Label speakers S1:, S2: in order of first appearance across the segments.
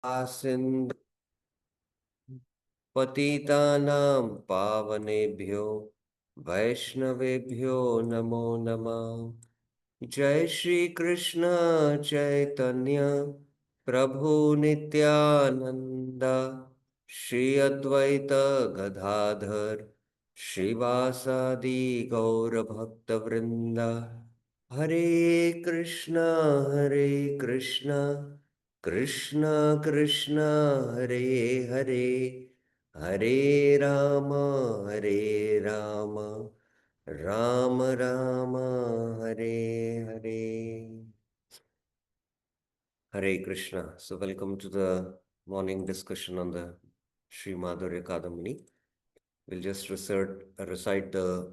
S1: सिंधु पतितानां पावनेभ्यो वैष्णवेभ्यो नमो नमः। जय श्री कृष्ण चैतन्य प्रभु नित्यानंद, श्री अद्वैत गदाधर श्रीवासादि गौर भक्त वृंद। हरे कृष्ण हरे कृष्ण कृष्ण कृष्ण हरे हरे, हरे राम हरे Ram Ram Ram Hare Hare. Hare Krishna. So welcome to the morning discussion on the Sri Madhurya Kadambini. We'll just recite the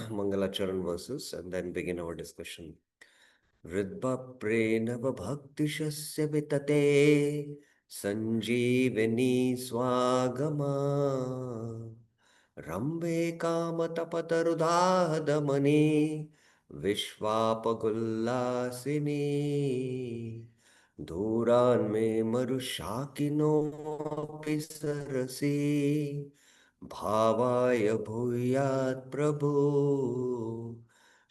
S1: Mangalacharan verses and then begin our discussion. Hridbhaprenava bhaktishyasya vitate sanjeevani swagama rambe kamatapatarudahdamani vishwapagullasini धूरान्मे मरुशाकिनोऽपि सरसि भावाय भूयात् प्रभु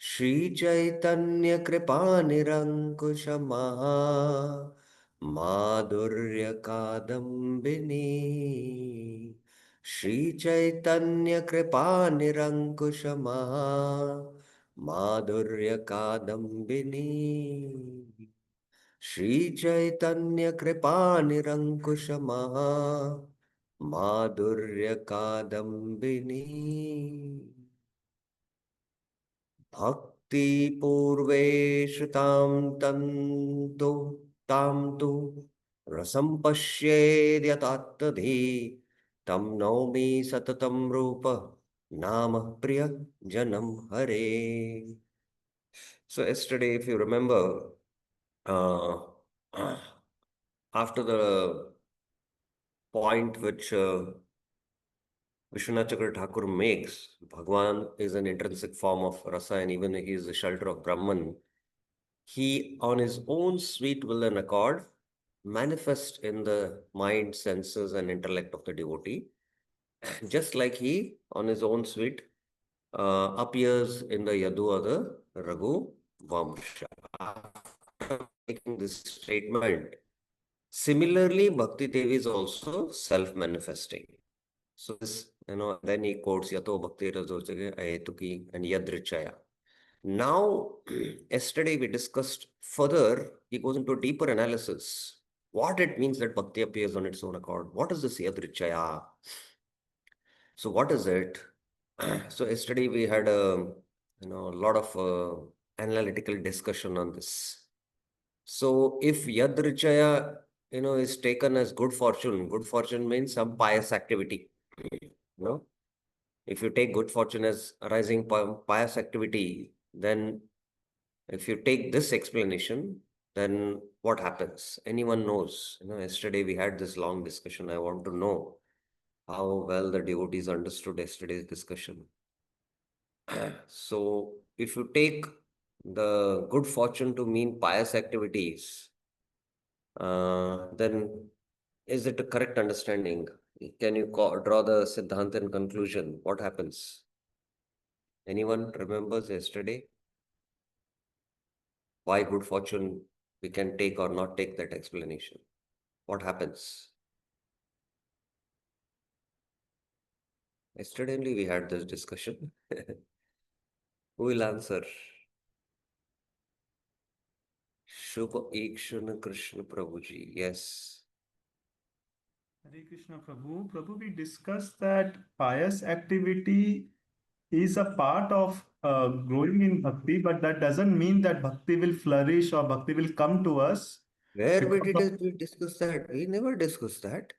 S1: श्रीचैतन्यकृपानिरङ्कुशमः माधुर्यकादम्बिनी श्रीचैतन्यकृपानिरङ्कुशमः माधुर्यकादम्बिनी श्रीचैतन्यकृपानिरङ्कुशमः माधुर्यकादम्बिनी भक्तिपूर्वेषु तां तु रसं पश्येद्यतात्तधी तं नौमि सततं रूप नाम प्रिय जनम हरे. So yesterday, if you remember, uh, after the point which Vishwanath Chakra Thakur makes, Bhagwan is an intrinsic form of rasa and even he is the shelter of Brahman. He, on his own sweet will and accord, manifests in the mind, senses, and intellect of the devotee, just like he, on his own sweet, appears in the Yadu or the Raghu Vamsha. After making this statement, similarly, Bhakti Devi is also self-manifesting. So this, then he quotes Yato Bhakti Razojage Ayetuki and Yadrichaya. Now, yesterday we discussed further, he goes into a deeper analysis. What it means that Bhakti appears on its own accord. What is this Yadrichaya? So what is it? So yesterday we had a lot of analytical discussion on this. So if Yadrichaya, is taken as good fortune means some pious activity. If you take good fortune as arising pious activity, then if you take this explanation, then what happens? Anyone knows? Yesterday we had this long discussion. I want to know how well the devotees understood yesterday's discussion. So if you take the good fortune to mean pious activities, then is it a correct understanding? Can you draw the Siddhanta and conclusion? What happens? Anyone remembers yesterday? Why good fortune we can take or not take that explanation? What happens? Yesterday only we had this discussion. Who will answer? Shubha Ekshana Krishna Prabhuji. Yes.
S2: Hare Krishna Prabhu. Prabhu, we discussed that pious activity is a part of growing in bhakti, but that doesn't mean that bhakti will flourish or bhakti will come to us.
S1: Where we
S2: Because
S1: did
S2: of,
S1: we discuss that? We never discussed that.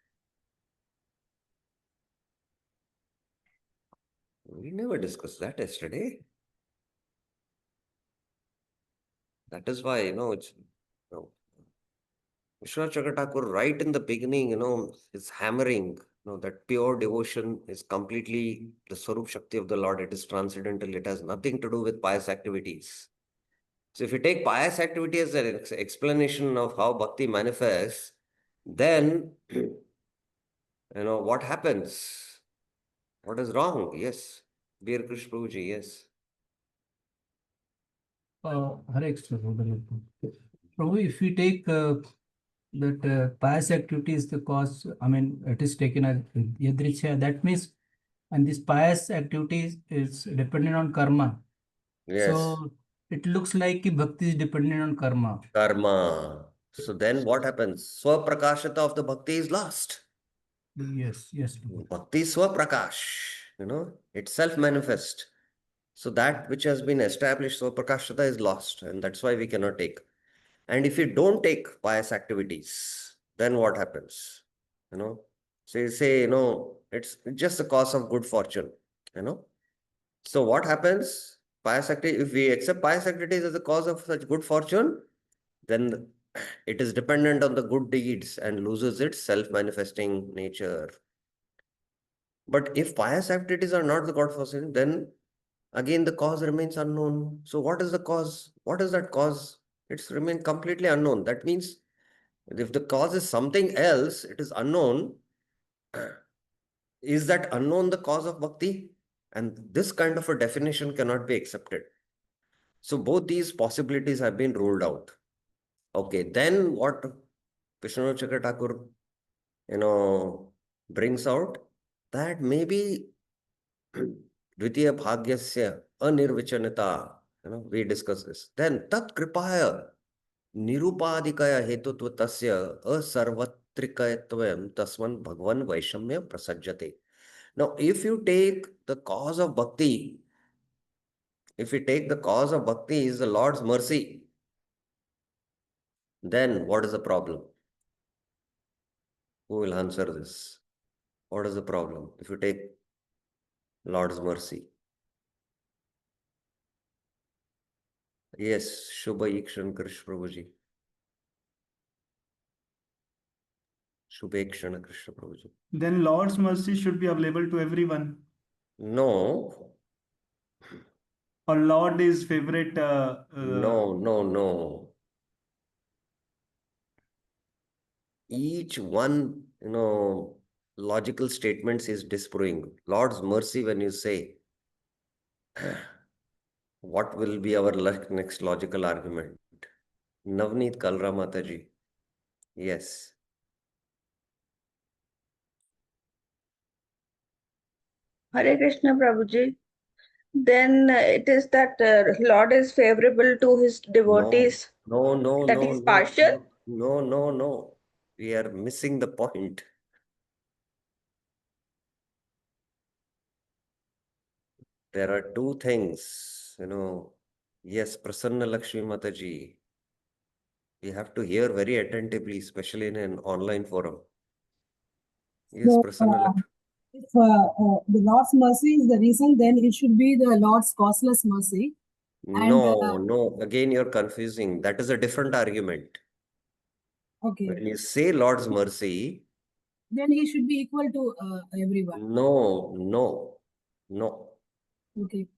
S1: We never discussed that yesterday. That is why, it's Vishwanath Chakravarti, right in the beginning, is hammering, that pure devotion is completely the Swarup Shakti of the Lord. It is transcendental. It has nothing to do with pious activities. So if you take pious activity as an explanation of how bhakti manifests, then, what happens? What is wrong? Yes. Dear Krish Prabhuji, yes.
S3: Hare Krishna, Prabhu, if we take that pious activity is the cause, I mean, it is taken as yadrichya, that means, and this pious activity is dependent on karma.
S1: Yes.
S3: So it looks like bhakti is dependent on karma.
S1: Karma. So then what happens? Swaprakashata of the bhakti is lost.
S3: Yes, yes, Prabhu.
S1: Bhakti is Swaprakash, it self-manifest. So that which has been established, Swaprakashata, is lost, and that's why we cannot take. And if you don't take pious activities, then what happens? So you say, it's just a cause of good fortune, So what happens? Pious activity, if we accept pious activities as a cause of such good fortune, then it is dependent on the good deeds and loses its self-manifesting nature. But if pious activities are not the God forsaken, then again the cause remains unknown. So what is the cause? What is that cause? It's remained completely unknown. That means if the cause is something else, it is unknown. Is that unknown the cause of bhakti? And this kind of a definition cannot be accepted. So both these possibilities have been ruled out. Okay, then what Vishnu Chakra Thakur, brings out that maybe Dvitiya Bhagyasya Anirvichanita, we discuss this. Then Tat Kripaya Nirupadikaya Hetutva Tasya Asarvatrikayatvam Tasman Bhagwan Vaishamya Prasajjate. Now, if you take the cause of bhakti, if you take the cause of bhakti is the Lord's mercy, then what is the problem? Who will answer this? What is the problem if you take Lord's mercy? Yes, Shubha Ikshan Krish Prabhuji. Shubhekshana Krishna Prabhuji.
S2: Then Lord's mercy should be available to everyone.
S1: No,
S2: Or Lord is favorite.
S1: no. Each one, logical statements is disproving. Lord's mercy, when you say, what will be our next logical argument? Navneet Kalra Mataji. Yes.
S4: Hare Krishna Prabhuji. Then it is that Lord is favorable to his devotees.
S1: No.
S4: That is partial.
S1: No. We are missing the point. There are two things, Yes, Prasanna Lakshmi Mataji. You have to hear very attentively, especially in an online forum. Yes,
S5: So,
S1: Prasanna Lakshmi.
S5: if the Lord's mercy is the reason, then it should be the Lord's causeless mercy.
S1: No. Again, you're confusing. That is a different argument.
S5: Okay.
S1: When you say Lord's mercy,
S5: Then he should be equal to everyone.
S1: no.
S5: Okay.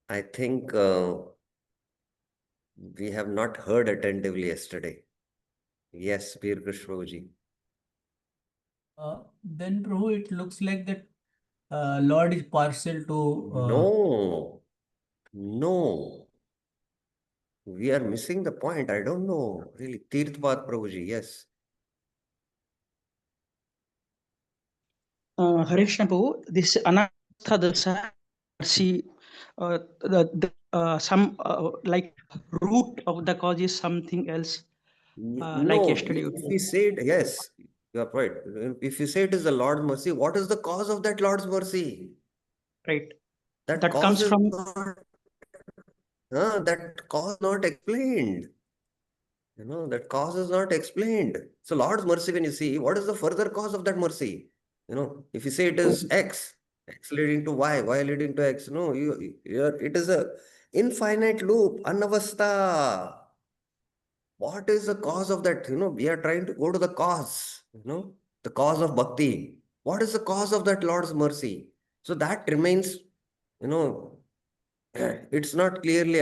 S1: I think we have not heard attentively yesterday. Yes, Veer Krish Prabhuji.
S3: Then, Prabhu, it looks like that Lord is partial to.
S1: No. We are missing the point. I don't know. Really, Tirthpat Prabhuji, yes.
S6: Hare Krishna Prabhu, this anartha dasa, see, some like root of the cause is something else. Like
S1: No,
S6: yesterday you
S1: if
S6: told.
S1: we say it, yes, you are right. If you say it is the Lord's mercy, what is the cause of that Lord's mercy?
S6: Right.
S1: That
S6: That
S1: cause
S6: comes
S1: is
S6: from
S1: that cause not explained. That cause is not explained. So Lord's mercy, when you see, what is the further cause of that mercy? If you say it is X leading to Y leading to X, no, it is a infinite loop, anavastha. What is the cause of that? We are trying to go to the cause, the cause of bhakti. What is the cause of that Lord's mercy? So that remains, it's not clearly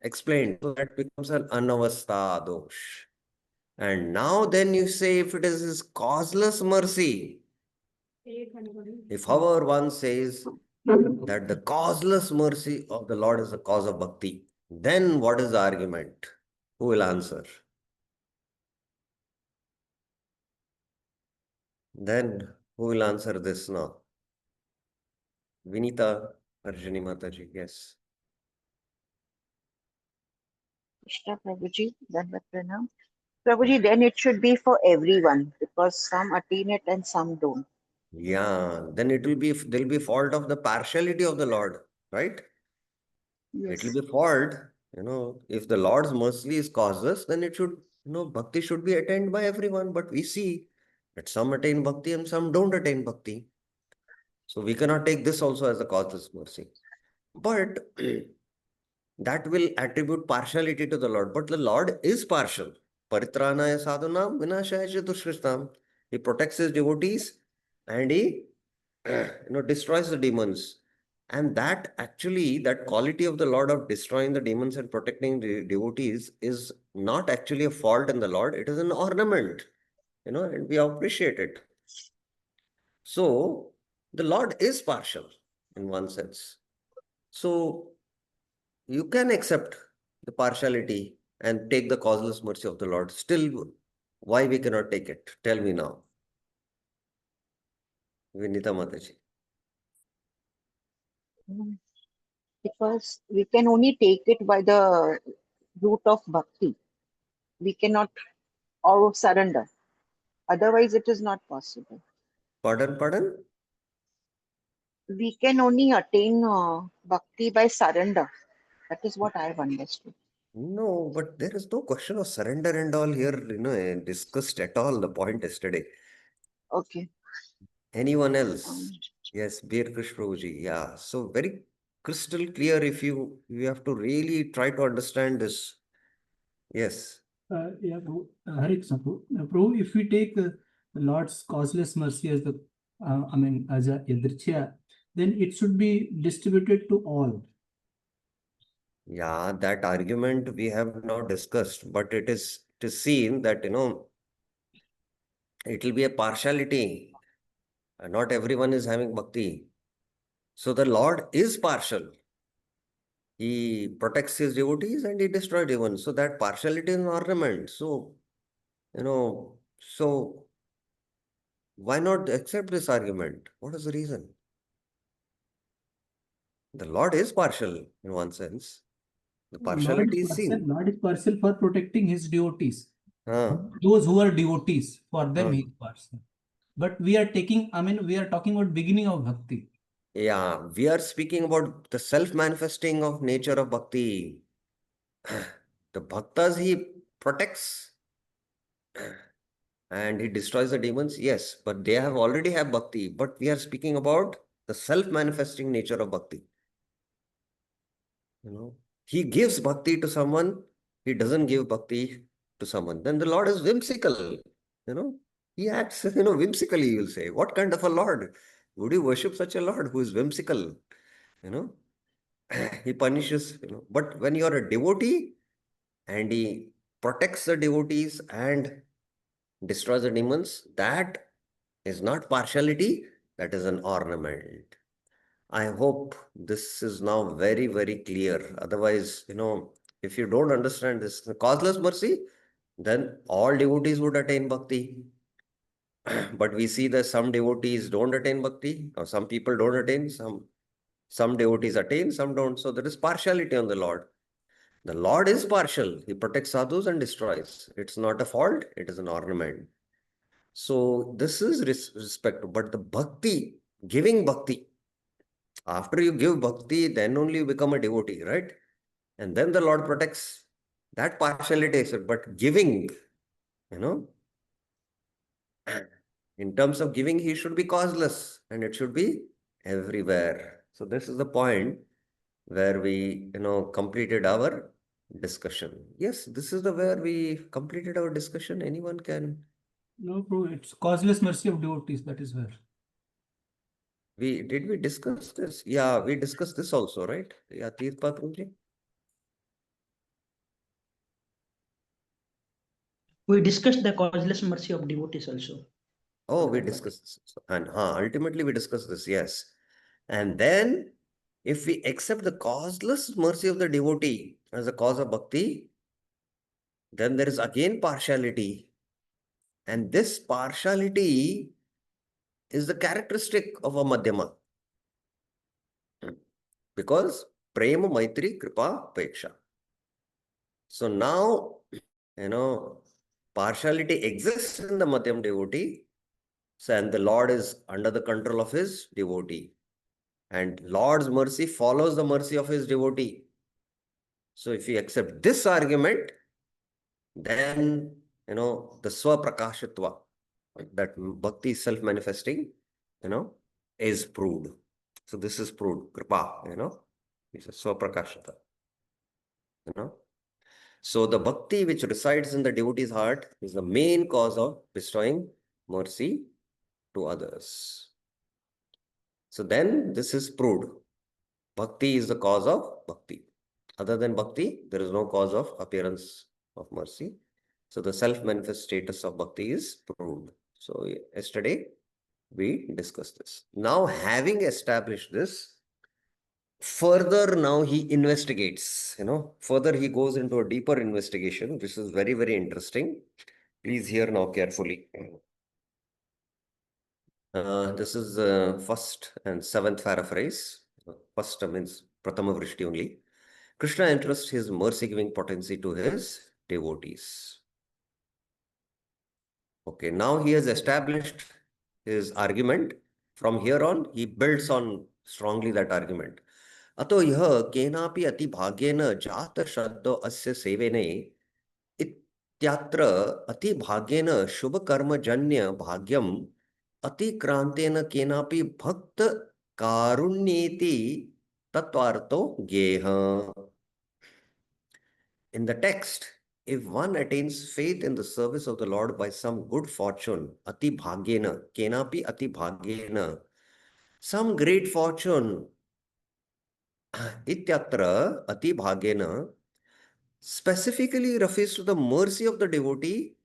S1: explained. So that becomes an anavastha dosh. And now then you say if it is his causeless mercy, if however one says that the causeless mercy of the Lord is the cause of bhakti, then what is the argument? Who will answer? Then who will answer this now? Vinita, Arjuni Mataji, yes.
S7: Krishna Prabhuji, Dandavat Pranam. Prabhuji, then it should be for everyone because some attain it and some don't.
S1: Yeah, then it will be, there'll be fault of the partiality of the Lord, right? It will
S7: Yes.
S1: be fault, if the Lord's mercy is causeless, then it should, bhakti should be attained by everyone. But we see that some attain bhakti and some don't attain bhakti. So we cannot take this also as a causeless mercy. But that will attribute partiality to the Lord. But the Lord is partial. Paritranaya sadhunam vinashaya chaturshristam. He protects his devotees and he destroys the demons. And that actually, that quality of the Lord of destroying the demons and protecting the devotees is not actually a fault in the Lord. It is an ornament, and we appreciate it. So the Lord is partial in one sense. So you can accept the partiality and take the causeless mercy of the Lord. Still, why we cannot take it? Tell me now. Vinita Mataji.
S7: Because we can only take it by the route of bhakti. We cannot or surrender. Otherwise, it is not possible.
S1: Pardon?
S7: We can only attain bhakti by surrender. That is what I have understood.
S1: No, but there is no question of surrender and all here, discussed at all the point yesterday.
S7: Okay.
S1: Anyone else?
S7: Um,
S1: Yes, Bir Krish Prabhuji. Yeah. So very crystal clear if you have to really try to understand this. Yes.
S3: Yeah, Prabhu, Hare Krishna, Prabhu. Prabhu, if we take the Lord's causeless mercy as the, as a yadrichya, then it should be distributed to all.
S1: Yeah, that argument we have now discussed, but it is seen that, it will be a partiality. Not everyone is having bhakti. So the Lord is partial. He protects his devotees and he destroys demons. So that partiality is an ornament. So, so why not accept this argument? What is the reason? The Lord is partial in one sense. The partiality is seen.
S3: Lord is partial for protecting his devotees.
S1: Huh.
S3: Those who are devotees, for them
S1: Huh.
S3: he is partial. But we are talking about beginning of bhakti.
S1: Yeah, we are speaking about the self-manifesting of nature of bhakti. The bhaktas he protects and he destroys the demons, yes, but they have already have bhakti. But we are speaking about the self-manifesting nature of bhakti. He gives bhakti to someone, he doesn't give bhakti to someone. Then the Lord is whimsical. He acts, whimsically, you'll say. What kind of a Lord? Would you worship such a Lord who is whimsical? He punishes, But when you are a devotee and he protects the devotees and destroys the demons, that is not partiality, that is an ornament. I hope this is now very, very clear. Otherwise, if you don't understand this causeless mercy, then all devotees would attain bhakti. But we see that some devotees don't attain bhakti, or some people don't attain, some devotees attain, some don't. So there is partiality on the Lord. The Lord is partial. He protects sadhus and destroys. It's not a fault, it is an ornament. So this is respect. But the bhakti, giving bhakti, after you give bhakti, then only you become a devotee, right? And then the Lord protects. That partiality is it. But giving, in terms of giving, he should be causeless and it should be everywhere. So this is the point where we, completed our discussion. Yes, this is the where we completed our discussion. Anyone can.
S3: No, bro, it's causeless mercy of devotees. That is where.
S1: Did we discuss this? Yeah, we discussed this also, right? Yeah, Tirtha Prabhuji.
S6: We discussed the causeless mercy of devotees also.
S1: Oh, we discussed this. And ultimately we discussed this, yes. And then if we accept the causeless mercy of the devotee as a cause of bhakti, then there is again partiality. And this partiality is the characteristic of a Madhyama. Because prema, maitri, kripa, peksha. So now, partiality exists in the Madhyam devotee. So, and the Lord is under the control of his devotee. And Lord's mercy follows the mercy of his devotee. So if we accept this argument, then, the swaprakashitva, that bhakti is self-manifesting, is proved. So this is proved, kripa, it's a swaprakashita, So the bhakti which resides in the devotee's heart is the main cause of bestowing mercy to others. So then this is proved. Bhakti is the cause of bhakti. Other than bhakti, there is no cause of appearance of mercy. So the self-manifest status of bhakti is proved. So yesterday we discussed this. Now having established this, further now he investigates, further he goes into a deeper investigation, which is very, very interesting. Please hear now carefully. This is first and seventh paraphrase. First means Pratama Vrishti only. Krishna entrusts his mercy-giving potency to his devotees. Okay, now he has established his argument. From here on, he builds on strongly that argument. Ato yah kenapi ati bhagyena jata shraddha asya sevene ityatra ati bhagyena shubha karma janya bhagyam ati krantena kenapi bhakta karunyeti tatvarto geha. In the text, if one attains faith in the service of the Lord by some good fortune, ati bhagyena, kenapi ati bhagyena, some great fortune, ityatra ati bhagyena, specifically refers to the mercy of the devotee,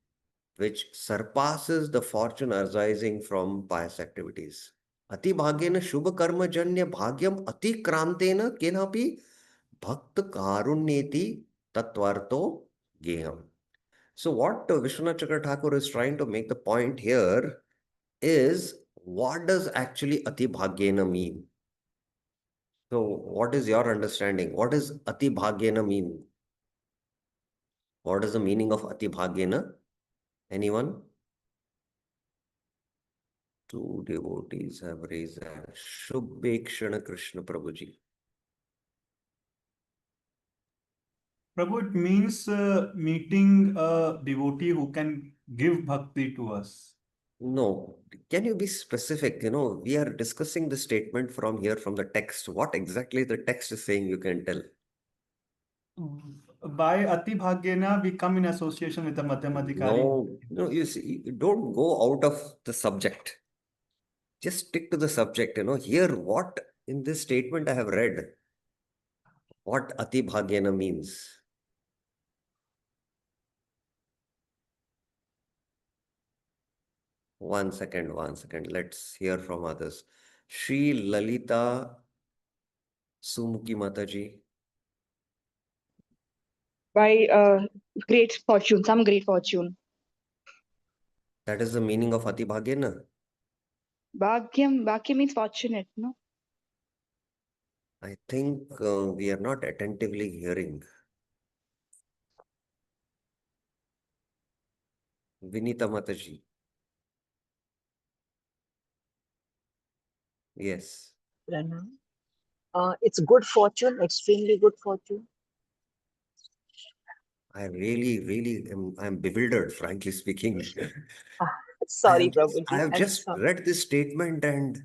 S1: which surpasses the fortune arising from pious activities. Ati bhagyena shubha karma janya bhagyam ati krantena kenapi bhakta karunyeti tatvarto geham. So what Vishwanath Chakra Thakur is trying to make the point here is, what does actually Ati Bhagyena mean? So what is your understanding? What does Ati Bhagyena mean? What is the meaning of Ati Bhagyena? Anyone? Two devotees have raised a Shubhekshana Krishna Prabhuji.
S2: Prabhu, it means meeting a devotee who can give bhakti to us.
S1: No, can you be specific? We are discussing the statement from here, from the text. What exactly the text is saying, you can tell.
S2: By Ati Bhagyena, we come in association with the Madhyamadhikari.
S1: No, you see, you don't go out of the subject. Just stick to the subject, Here, what in this statement I have read, what Ati Bhagyena means. One second. Let's hear from others. Shri Lalita Sumukhi Mataji.
S8: By great fortune, some great fortune.
S1: That is the meaning of Ati Bhagyena.
S8: Bhagyam means fortunate, no?
S1: I think we are not attentively hearing. Vinita Mataji. Yes.
S7: It's good fortune, extremely good fortune.
S1: I really I'm bewildered, frankly speaking.
S7: Sorry, Prabhuji.
S1: I have
S7: I'm
S1: just
S7: sorry.
S1: read this statement, and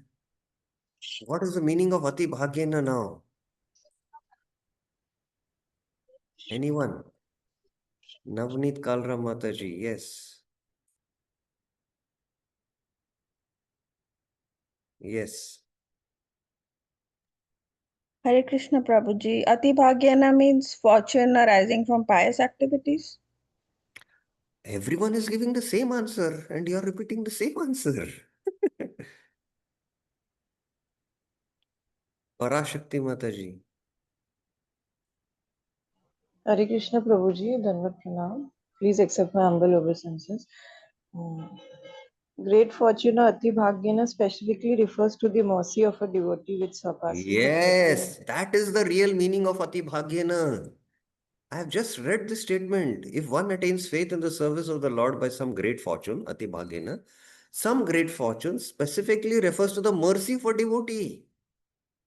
S1: what is the meaning of Ati Bhagyena now? Anyone? Navneet Kalra Mataji, yes. Yes.
S4: Hare Krishna Prabhuji. Ati Bhagyana means fortune arising from pious activities.
S1: Everyone is giving the same answer and you're repeating the same answer. Parashakti Mataji.
S9: Hare Krishna Prabhuji, Dandavat Pranam. Please accept my humble obeisances. Great fortune or Ati Bhagyana specifically refers to the mercy of a devotee which surpasses the
S1: Yes, that is the real meaning of Ati Bhagyena. I have just read the statement. If one attains faith in the service of the Lord by some great fortune, Ati Bhagyena, some great fortune specifically refers to the mercy for devotee,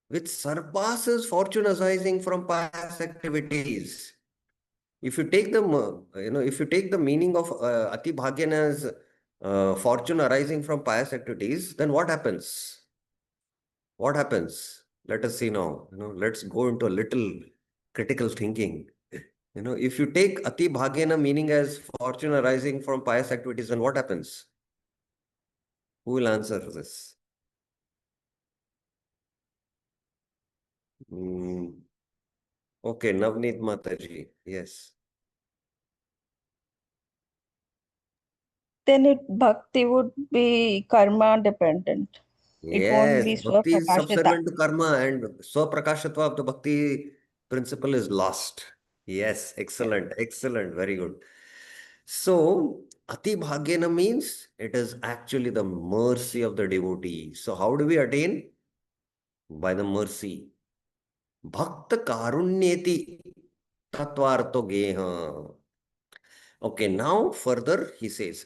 S1: which surpasses fortune arising from pious activities. If you take the, if you take the meaning of Ati Bhagyana as fortune arising from pious activities, then what happens? What happens? Let us see now. Let's go into a little critical thinking. If you take Ati Bhagyana meaning as fortune arising from pious activities, then what happens? Who will answer this? Okay, Navneet Mataji. Yes.
S4: Then bhakti would be karma dependent. It won't
S1: Yes,
S4: be
S1: bhakti is
S4: swaprakashita.
S1: subservient to karma and swaprakashatva of the bhakti principle is lost. Yes, excellent, excellent, very good. So, Ati Bhagyana means it is actually the mercy of the devotee. So, how do we attain? By the mercy. Bhakta karunyeti tatvarto geha. Okay, now further he says,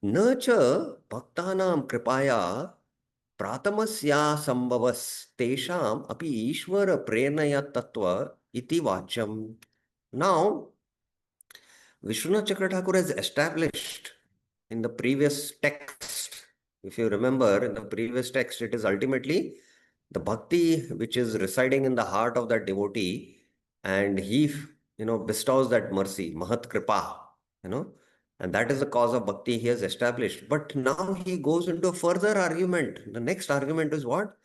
S1: Nacha bhaktanam kripaya Pratamasya sambhavas tesham api ishvara prenaya tattva iti vacham. Now, Vishwanath Chakravarti has established in the previous text, if you remember, in the previous text, it is ultimately the bhakti which is residing in the heart of that devotee, and he, bestows that mercy, Mahat Kripa, and that is the cause of bhakti he has established. But now he goes into a further argument. The next argument is what?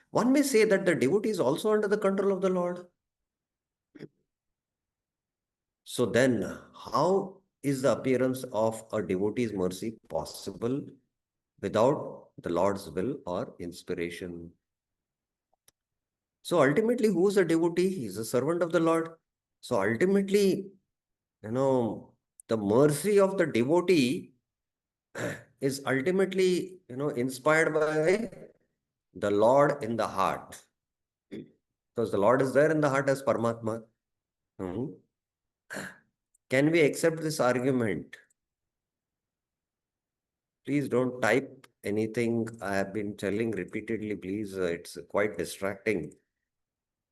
S1: One may say that the devotee is also under the control of the Lord. So then, how is the appearance of a devotee's mercy possible without the Lord's will or inspiration? So ultimately, who is a devotee? He is a servant of the Lord. So ultimately, the mercy of the devotee is ultimately, inspired by the Lord in the heart. Because the Lord is there in the heart as Paramatma. Can we accept this argument? Please don't type anything I have been telling repeatedly, please. It's quite distracting.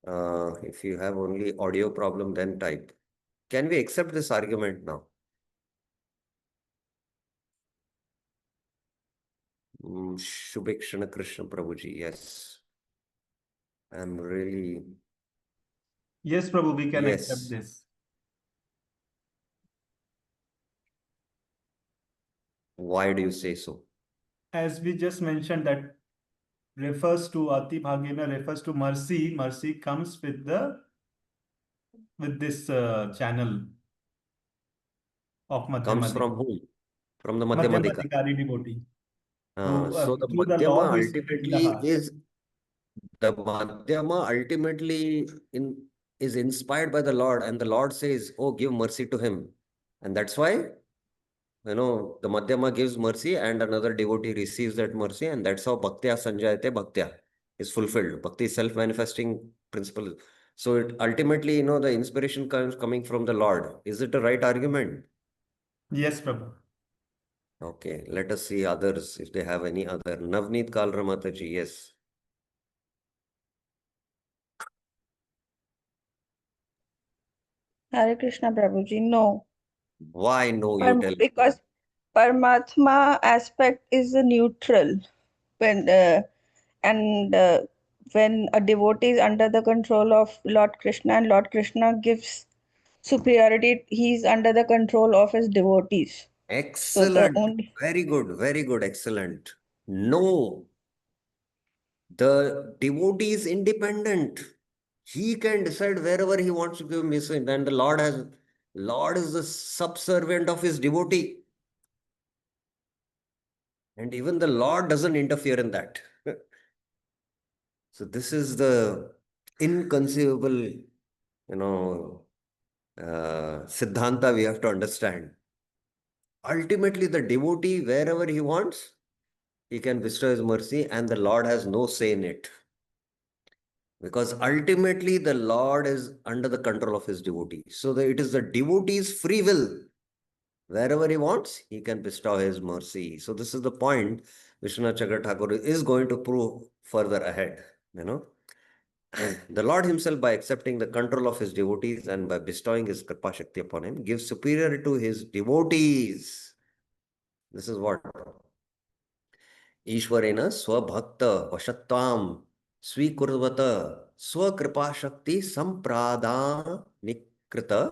S1: If you have only audio problem, then type. Can we accept this argument now? Shubhekshana Krishna Prabhuji, yes. I'm really...
S2: Yes, Prabhu, we can
S1: Yes.
S2: accept this.
S1: Why do you say so?
S2: As we just mentioned, that refers to Ati Bhagyana, refers to mercy. Mercy comes with this channel of
S1: Comes
S2: Madhyamadika.
S1: from whom? From the Madhyamadika.
S2: Madhyamadikari devotee.
S1: So the
S2: Through the
S1: Madhyama
S2: Lord is in the heart.
S1: the Madhyama ultimately is inspired by the Lord, and the Lord says, oh, give mercy to him. And that's why, the Madhyama gives mercy and another devotee receives that mercy, and that's how Bhaktya Sanjayate Bhaktya is fulfilled. Bhakti is self-manifesting principle. So it ultimately, the inspiration comes coming from the Lord. Is it a right argument?
S2: Yes, Prabhu.
S1: Okay, let us see others if they have any other. Navneet Kalra Mataji, yes.
S4: Hare Krishna Prabhuji, no.
S1: Why no, you tell me?
S4: Because Paramatma aspect is a neutral. When and when a devotee is under the control of Lord Krishna and Lord Krishna gives superiority, he's under the control of his devotees. So the
S1: Excellent.
S4: only
S1: Very good, excellent. No, the devotee is independent. He can decide wherever he wants to give mercy. Then the Lord is the subservient of his devotee. And even the Lord doesn't interfere in that. So this is the inconceivable, Siddhanta we have to understand. Ultimately, the devotee, wherever he wants, he can bestow his mercy, and the Lord has no say in it. Because ultimately, the Lord is under the control of his devotee. So it is the devotee's free will. Wherever he wants, he can bestow his mercy. So this is the point Vishwanath Chakra Thakur is going to prove further ahead. The Lord himself, by accepting the control of his devotees and by bestowing his Kripa Shakti upon him, gives superiority to his devotees. This is what Ishwarena Swabhakta Vashatvam Swikurvata Swakripa Shakti Samprada Nikrita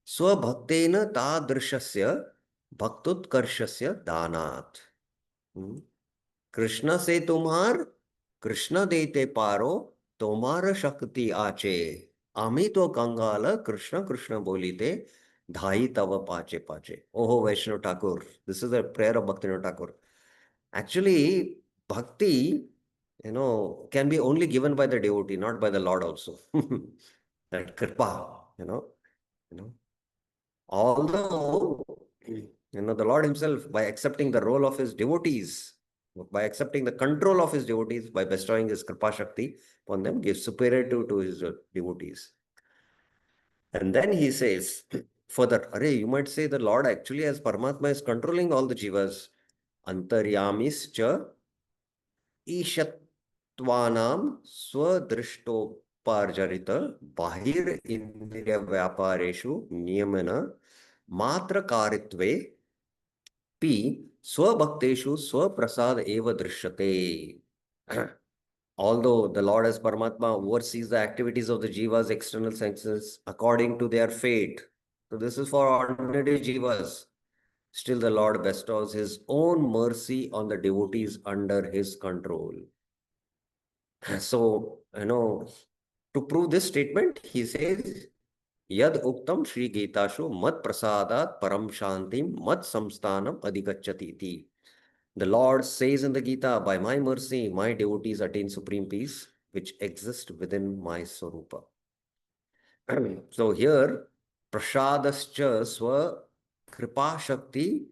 S1: Swabhaktena Tadrishasya Bhaktutkarshasya Danat. Krishna से तुम्हार कृष्ण देते पारो तुम्हार शक्ति आचे आमी तो कंगाल कृष्ण कृष्ण बोलीते धाई तव पाचे पाचे. Oh, Vaishnav Thakur, this is a prayer of Bhaktivinoda Thakur. Actually, bhakti, can be only given by the devotee, not by the Lord also. That kripa, although, the Lord himself, by accepting the role of his devotees, by accepting the control of his devotees, by bestowing his Kripa Shakti upon them, gives superiority to his devotees. And then he says, further, you might say the Lord actually, as Paramatma, is controlling all the jivas. Antaryamischa Ishatvanam Swadrishtoparjarita Bahir Indriya Vyapareshu Niyamana Matra Karitve P. Swabhakteshu Swaprasad Eva Drishyate. Although the Lord as Paramatma oversees the activities of the jivas' external senses according to their fate. So this is for ordinary jivas. Still the Lord bestows his own mercy on the devotees under his control. So, to prove this statement, he says, Yad Uktam Shri Gitashu Mat Prasadat Param Shantim Mat Samsthanam Adhikachatiti. The Lord says in the Gita, by my mercy, my devotees attain supreme peace, which exists within my Swarupa. So here, Prasadascha Swa Kripa Shakti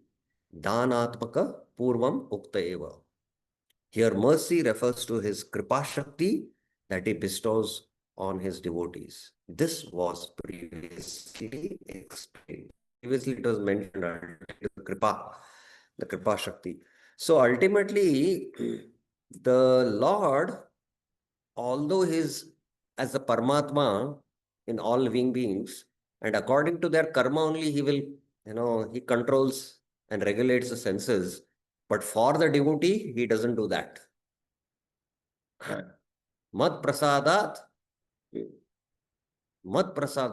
S1: Danatmaka Purvam Ukta Eva. Here, mercy refers to his Kripa Shakti that he bestows on his devotees. This was previously explained. Previously, it was mentioned under the Kripa Shakti. So ultimately, the Lord, although he is as a Paramatma in all living beings, and according to their karma only, he will, he controls and regulates the senses. But for the devotee, he doesn't do that. Mat prasadat,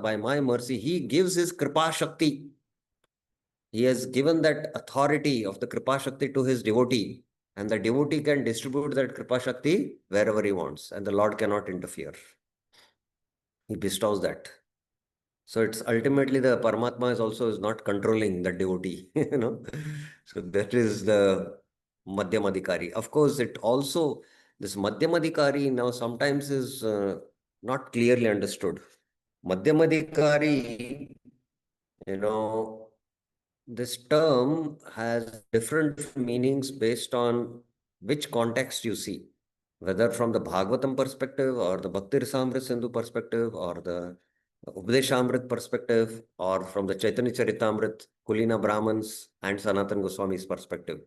S1: by my mercy, he gives his Kripa Shakti. He has given that authority of the Kripa Shakti to his devotee. And the devotee can distribute that Kripa Shakti wherever he wants. And the Lord cannot interfere. He bestows that. So it's ultimately the Paramatma is not controlling the devotee. So that is the Madhyamadikari. Of course, it also, this Madhyamadikari now sometimes is not clearly understood. Madhyamadikari, this term has different meanings based on which context you see, whether from the Bhagavatam perspective or the Bhakti Rasamrita Sindhu perspective or the Upadeshamrit perspective or from the Chaitanya Charitamrit, Kulina Brahmans and Sanatan Goswami's perspective.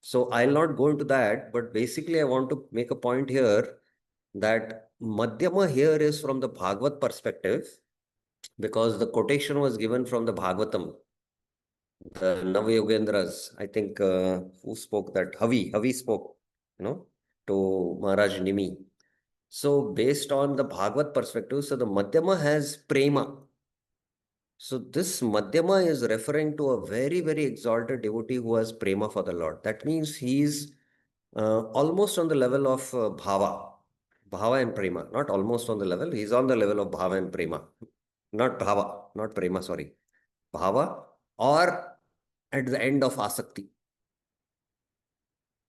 S1: So I'll not go into that, but basically I want to make a point here that Madhyama here is from the Bhagavat perspective because the quotation was given from the Bhagavatam. The Navayogendras, I think, who spoke that? Havi spoke, to Maharaj Nimi. So based on the Bhagavat perspective, so the Madhyama has prema. So this Madhyama is referring to a very, very exalted devotee who has prema for the Lord. That means he is almost on the level of Bhava and prema. Not almost on the level, he is on the level of Bhava and prema. Not Bhava, not prema, sorry. Bhava or at the end of Asakti.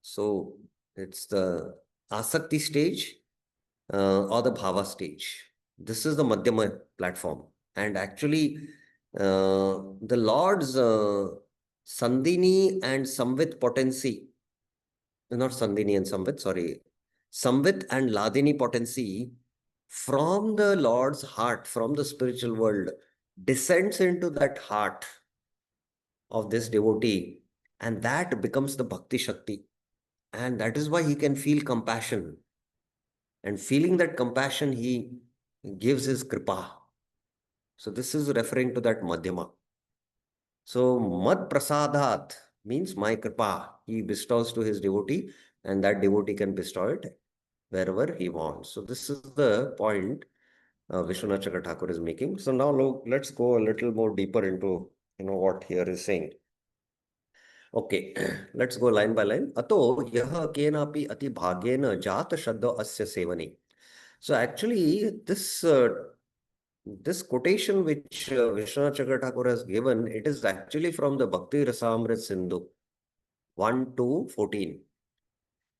S1: So it's the asakti stage or the bhava stage. This is the madhyama platform. And actually, the Lord's Sandhini and Samvit potency, not Sandhini and Samvit, sorry, Samvit and Ladini potency from the Lord's heart, from the spiritual world, descends into that heart of this devotee, and that becomes the Bhakti Shakti. And that is why he can feel compassion. And feeling that compassion, he gives his kripa. So this is referring to that Madhyama. So Mad Prasadat means my kripa. He bestows to his devotee, and that devotee can bestow it wherever he wants. So this is the point Vishwanath Chakra Thakur is making. So now let's go a little more deeper into what here is saying. Okay, let's go line by line. Ato yah kenapi ati bhagyena jata shadda asya sevani. So actually, this quotation which Vishwanath Chakra Thakur has given, it is actually from the Bhakti Rasamrit Sindhu 1 to 14.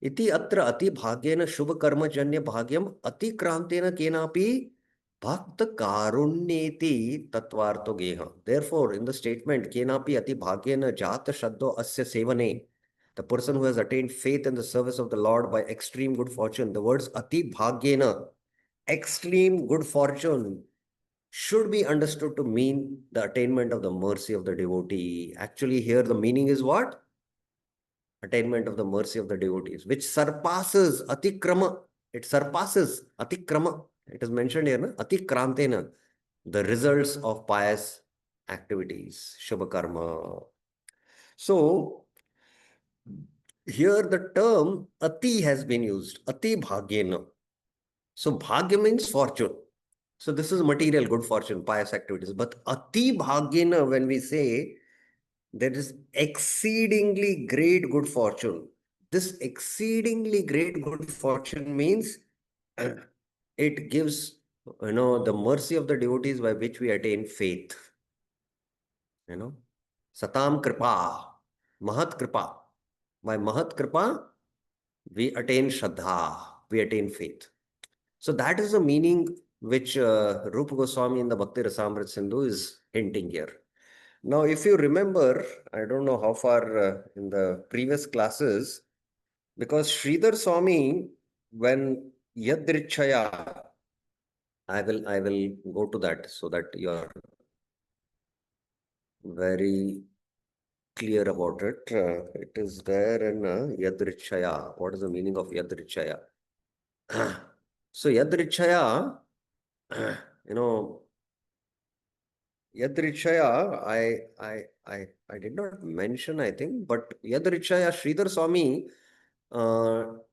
S1: Iti atra ati bhagyena shubha karma janya bhagyam ati krantena kenapi bhakta karunyeti tatvarto geha. Therefore, in the statement, kenapi ati bhagyena jata shaddo asya sevane, the person who has attained faith in the service of the Lord by extreme good fortune, the words ati bhagyena, extreme good fortune, should be understood to mean the attainment of the mercy of the devotee. Actually, here the meaning is what? Attainment of the mercy of the devotees, which surpasses atikrama. It surpasses atikrama. It is mentioned here, na? Atikrantena, the results of pious activities, Shubha karma. So, here the term ati has been used, ati bhagyena. So, bhagya means fortune. So, this is material good fortune, pious activities. But ati bhagyena, when we say, there is exceedingly great good fortune. This exceedingly great good fortune means it gives, the mercy of the devotees by which we attain faith. Satam kripa, mahat kripa. By mahat kripa, we attain shraddha, we attain faith. So that is the meaning which Rupa Goswami in the Bhakti Rasamrit Sindhu is hinting here. Now, if you remember, I don't know how far in the previous classes, because Sridhar Swami, when Yadrichaya, I will go to that so that you are very clear about it. It is there in Yadrichaya. What is the meaning of Yadrichaya? So Yadrichaya, Yadrichaya, I did not mention, I think, but Yadrichaya, Sridhar Swami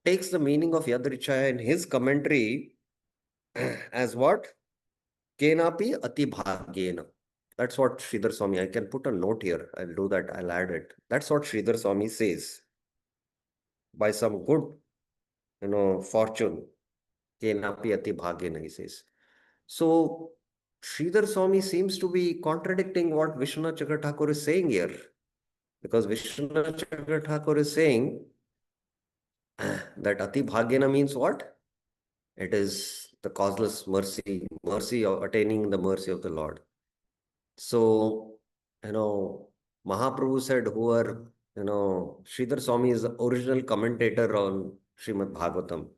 S1: takes the meaning of Yadrichaya in his commentary as what? Kenapi ati bhagyena. That's what Sridhar Swami, I can put a note here. I'll do that. I'll add it. That's what Sridhar Swami says. By some good, fortune, kenapi ati bhagyena, he says. So, Sridhar Swami seems to be contradicting what Vishwanath Chakra Thakur is saying here. Because Vishwanath Chakra Thakur is saying that Ati Bhagyana means what? It is the causeless mercy of attaining the mercy of the Lord. So, Mahaprabhu said, Sridhar Swami is the original commentator on Srimad Bhagavatam.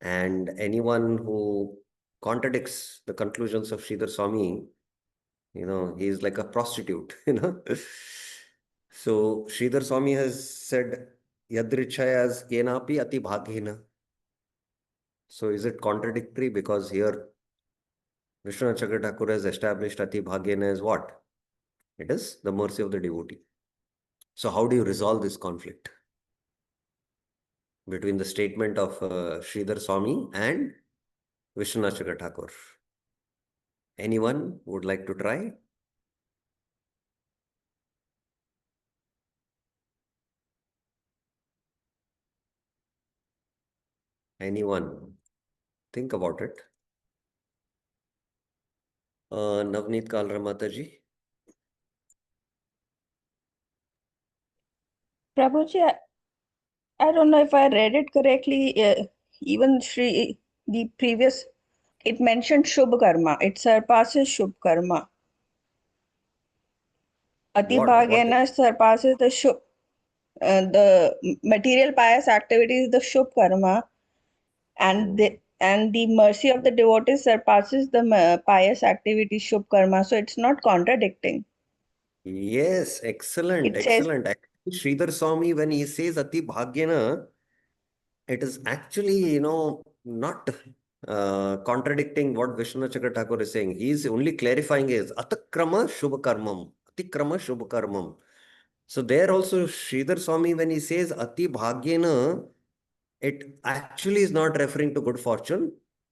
S1: And anyone who contradicts the conclusions of Sridhar Swami, he is like a prostitute, So Sridhar Swami has said Yadrichaya as Kenapi Ati Bhagyena. So is it contradictory? Because here Vishwanath Chakra Thakur has established Ati Bhagyena as what? It is the mercy of the devotee. So how do you resolve this conflict between the statement of Sridhar Swami and Vishwanath Chakra Thakur? Anyone would like to try? Anyone? Think about it. Navneet Kalra Mataji.
S4: Prabhuji, I don't know if I read it correctly. Even the previous, it mentioned Shubh Karma. It surpasses Shubh Karma. Ati
S1: What?
S4: Bhagyena surpasses the material pious activity is the Shubh Karma, and the mercy of the devotees surpasses the pious activity Shubh Karma. So it's not contradicting.
S1: Yes, excellent,
S4: It says,
S1: excellent. Actually, Sridhar Swami, when he says Ati Bhagyena, it is actually, not contradicting what Vishnu Chakra Thakur is saying. He is only clarifying is Atakrama Shubha Karmam. Atikrama Shubha Karmam. So there also Sridhar Swami, when he says Ati Bhagyena, it actually is not referring to good fortune,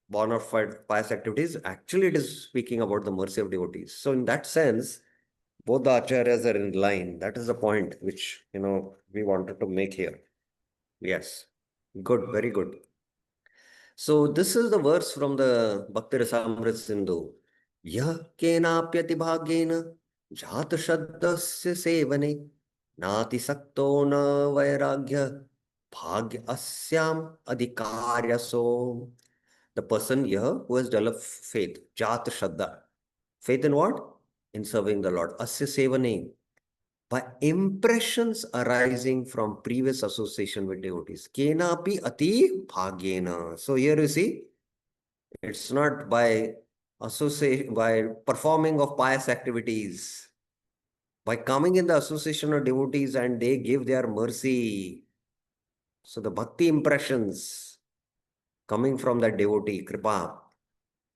S1: born of pious activities. Actually, it is speaking about the mercy of devotees. So in that sense, both the acharyas are in line. That is the point which, we wanted to make here. Yes. Good, very good. So this is the verse from the Bhakti Rasamrit Sindhu. Yah kenapyati bhagyena jhat shaddasya sevane nati sakto na vairagya bhagya asyam adhikarya so. The person here who has developed faith, jhat shraddha. Faith in what? In serving the Lord. Asya sevane. By impressions arising from previous association with devotees. Kenapi ati bhagyena. So here you see, it's not by by performing of pious activities, by coming in the association of devotees and they give their mercy. So the bhakti impressions coming from that devotee, kripa,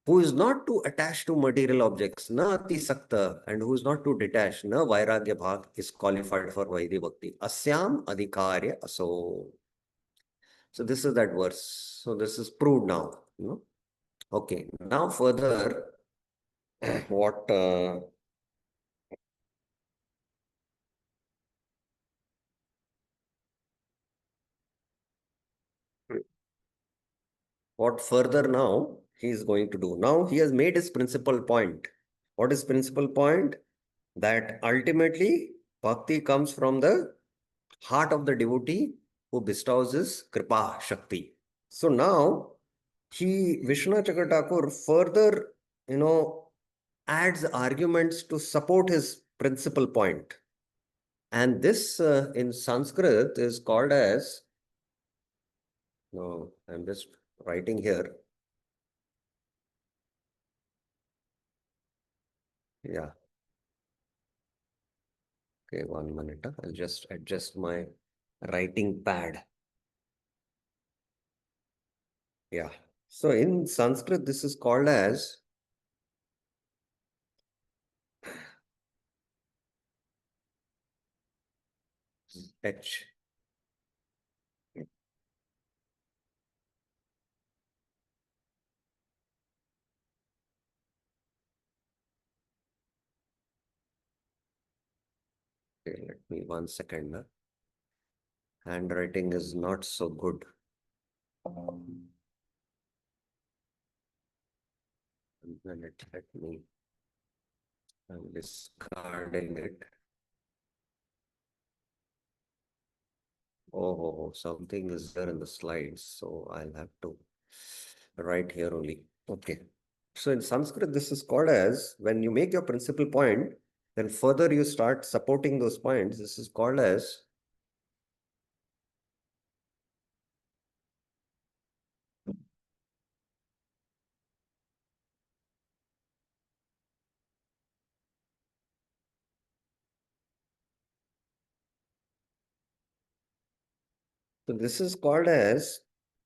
S1: who is not too attached to material objects, na ati sakta, and who is not too detached, na vairagya bhag, is qualified for Vaidhi Bhakti. Asyam adhikarya aso. So this is that verse. So this is proved now. Okay, now further, what further now he is going to do. Now he has made his principal point. What is principal point? That ultimately bhakti comes from the heart of the devotee who bestows his kripa shakti. So now Vishnu Chakra Thakur further, adds arguments to support his principal point. And this in Sanskrit is called as, no, I'm just writing here. Yeah. Okay, 1 minute. I'll just adjust my writing pad. Yeah. So in Sanskrit, this is called as H. Okay, let me 1 second. Handwriting is not so good. 1 minute, I'm discarding it. Oh, something is there in the slides, so I'll have to write here only. Okay. So in Sanskrit, this is called as, when you make your principal point, then further you start supporting those points. This is called as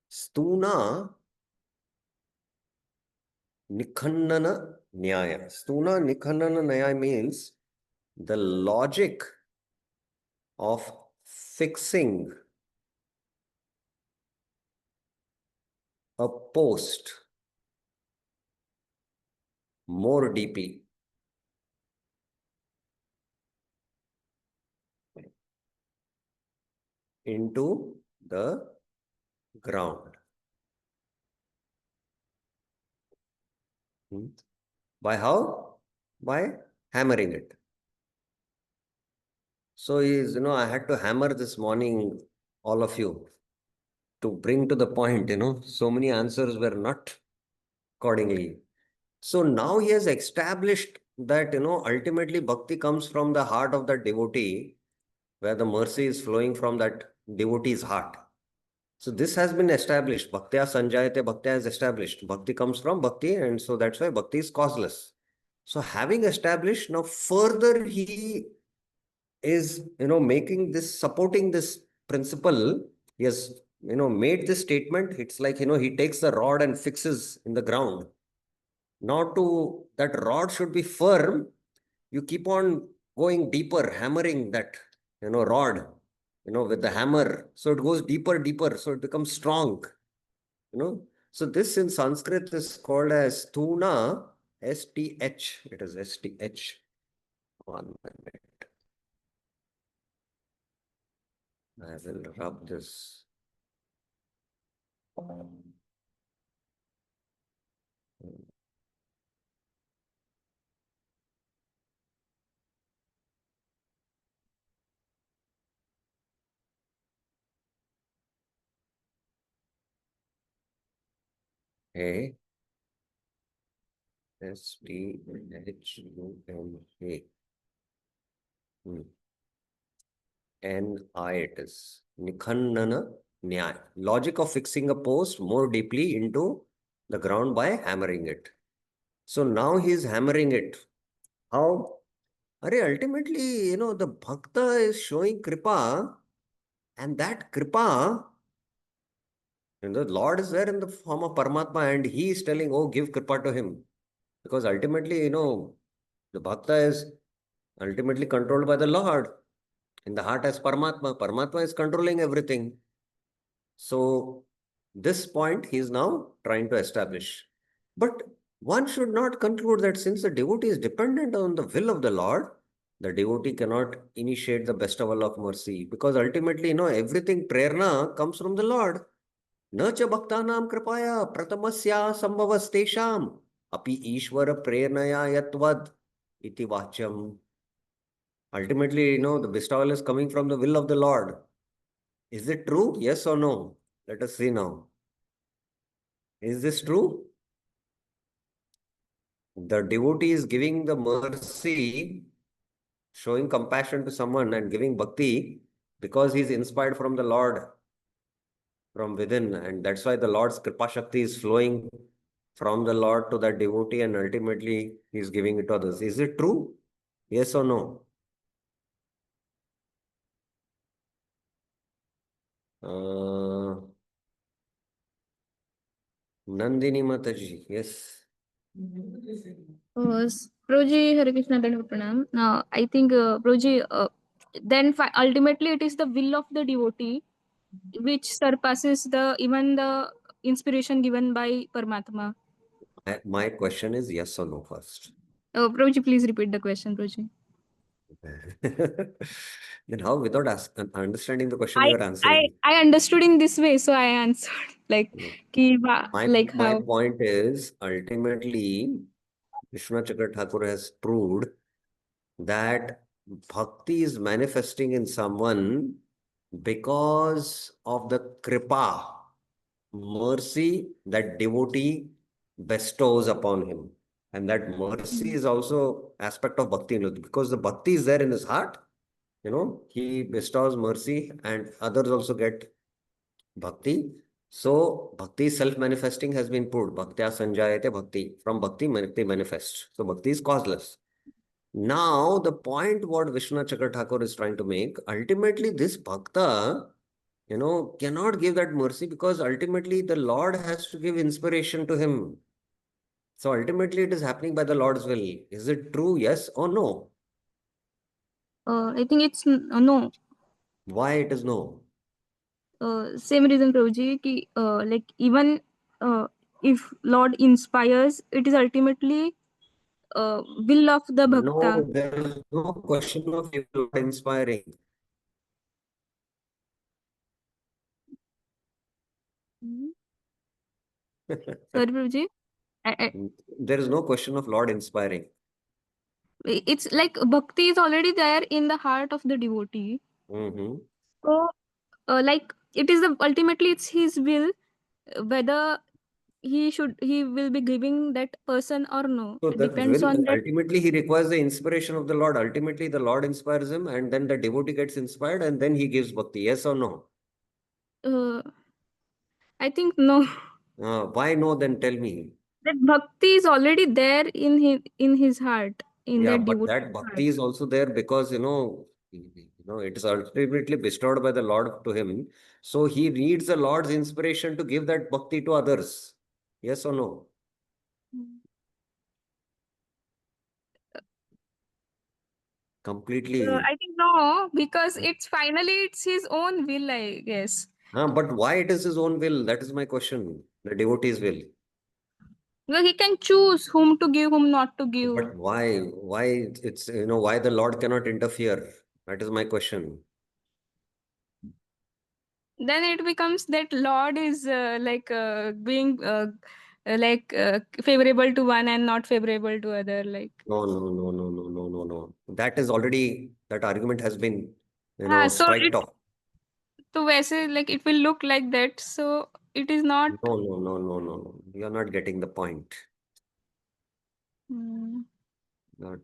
S1: Stuna Nikhandana Nyaya. Stuna Nikhandana Nyaya means the logic of fixing a post more deeply. Into the ground. By how? By hammering it. So I had to hammer this morning all of you, to bring to the point, so many answers were not accordingly. So now he has established that, ultimately bhakti comes from the heart of the devotee, where the mercy is flowing from that devotee's heart. So this has been established. Bhaktya sanjayate, bhaktya is established. Bhakti comes from bhakti, and so that's why bhakti is causeless. So having established, now further he is, making this, supporting this principle. He has, made this statement. It's like, he takes the rod and fixes in the ground. Now to that rod should be firm, you keep on going deeper, hammering that, rod, with the hammer. So it goes deeper, deeper. So it becomes strong, So this in Sanskrit is called as Tuna, STH. It is STH. 1 minute. I will rub this. A STHUNA. NI it is. Nikhandana Nyay. Logic of fixing a post more deeply into the ground by hammering it. So now he is hammering it. How? Ultimately, the bhakta is showing kripa, and that kripa, the Lord is there in the form of Paramatma, and he is telling, oh, give kripa to him. Because ultimately, the bhakta is ultimately controlled by the Lord. In the heart as Paramatma. Paramatma is controlling everything. So this point he is now trying to establish. But one should not conclude that since the devotee is dependent on the will of the Lord, the devotee cannot initiate the bestowal of mercy. Because ultimately, everything prerna comes from the Lord. Na cha bhaktanam kripaya pratamasya sambhavastesham api ishvara prernaya yatvad iti vacham. Ultimately, the bestowal is coming from the will of the Lord. Is it true? Yes or no? Let us see now. Is this true? The devotee is giving the mercy, showing compassion to someone and giving bhakti because he is inspired from the Lord from within. And that's why the Lord's Kripa Shakti is flowing from the Lord to that devotee, and ultimately he is giving it to others. Is it true? Yes or no? Nandini Mataji, yes.
S10: Proji, Hare Krishna, Dandavat Pranam. I think, Proji, then ultimately it is the will of the devotee which surpasses even the inspiration given by Paramatma.
S1: My question is yes or no first.
S10: Proji, please repeat the question, Proji.
S1: Then how, without understanding the question, you are
S10: I
S1: answering?
S10: I understood in this way, so I answered like
S1: No.
S10: like
S1: My
S10: how.
S1: point is, ultimately, Vishwanath Chakra Thakur has proved that bhakti is manifesting in someone because of the kripa, mercy that devotee bestows upon him. And that mercy is also aspect of bhakti, because the bhakti is there in his heart. He bestows mercy and others also get bhakti. So bhakti self-manifesting has been proved. Bhaktya sanjayate bhakti. From bhakti manifests. So bhakti is causeless. Now the point what Vishwanath Chakra Thakur is trying to make, ultimately this bhakta, cannot give that mercy because ultimately the Lord has to give inspiration to him. So ultimately it is happening by the Lord's will. Is it true? Yes or no?
S10: I think it's no.
S1: Why it is no?
S10: Same reason, Prabhuji, ki, like even if Lord inspires, it is ultimately will of the
S1: No,
S10: bhakta.
S1: there is no question of inspiring.
S10: Sorry, Prabhuji.
S1: There is no question of Lord inspiring.
S10: It's like bhakti is already there in the heart of the devotee.
S1: Mm-hmm.
S10: So like it is the ultimately it's his will whether he will be giving that person or no.
S1: So
S10: It
S1: that
S10: depends
S1: will
S10: on that.
S1: ultimately he requires the inspiration of the Lord. Ultimately, the Lord inspires him, and then the devotee gets inspired, and then he gives bhakti. Yes or no?
S10: uh, I think no.
S1: Why no? Then tell me.
S10: That bhakti is already there in his heart, in
S1: Yeah,
S10: that
S1: but
S10: devotee's
S1: that
S10: heart.
S1: bhakti is also there because it is ultimately bestowed by the Lord to him. So he needs the Lord's inspiration to give that bhakti to others. Yes or no? Completely.
S10: I think no, because it's his own will, I guess.
S1: But why it is his own will? That is my question. The devotee's will.
S10: Well, he can choose whom to give, whom not to give.
S1: But why? Why it's why the Lord cannot interfere? That is my question.
S10: Then it becomes that Lord is being favorable to one and not favorable to other. Like
S1: No, no, no, no, no, no, no, no. That argument has been,
S10: so
S1: striked
S10: it
S1: off.
S10: so वैसे like it will look like that. So it is not.
S1: No, no, no, no, no, no. You're not getting the point.
S10: Hmm.
S1: Not.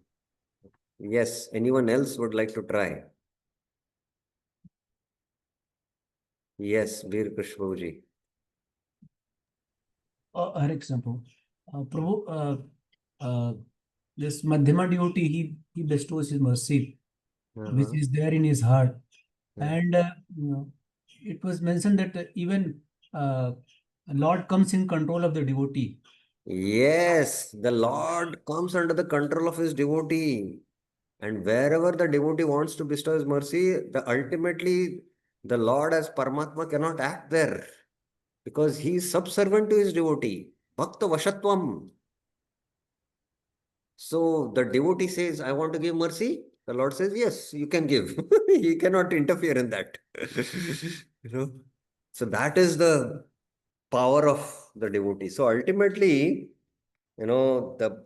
S1: Yes, anyone else would like to try? Yes, Veer Krishnaji.
S3: Her example. Prabhu, this Madhyama devotee, he bestows his mercy, which is there in his heart. And it was mentioned that even Lord comes in control of the devotee.
S1: Yes, the Lord comes under the control of his devotee. And wherever the devotee wants to bestow his mercy, ultimately the Lord as Paramatma cannot act there because he is subservient to his devotee. Bhakta Vashatvam. So the devotee says, I want to give mercy. The Lord says, yes, you can give. He cannot interfere in that. you know. So that is the power of the devotee. So ultimately, the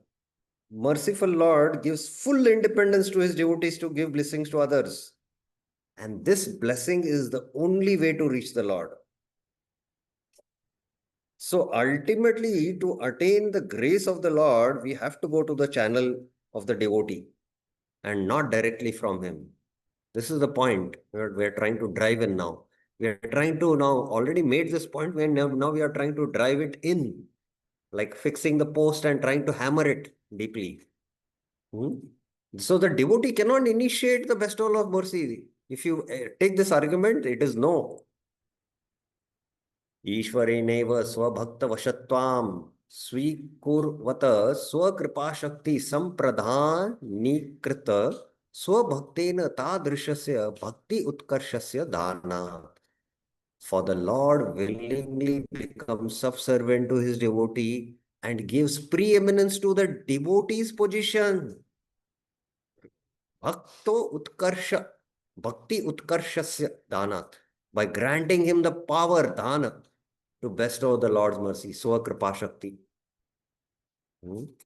S1: merciful Lord gives full independence to his devotees to give blessings to others. And this blessing is the only way to reach the Lord. So ultimately, to attain the grace of the Lord, we have to go to the channel of the devotee and not directly from him. This is the point we're trying to drive in now. We are trying to now already made this point where now we are trying to drive it in, like fixing the post and trying to hammer it deeply. So the devotee cannot initiate the bestowal of mercy. If you take this argument, it is no. ईश्वरेणैव स्वभक्तवशत्वां स्वीकुर्वत स्वकृपाशक्ति संप्रदानीकृत स्वभक्तेन तादृशस्य भक्ति उत्कर्षस्य दानात्. For the Lord willingly becomes subservient to his devotee and gives preeminence to the devotee's position. Bhakto utkarsha, bhakti utkarshasya danat. By granting him the power, dana, to bestow the Lord's mercy, Swakripa Shakti.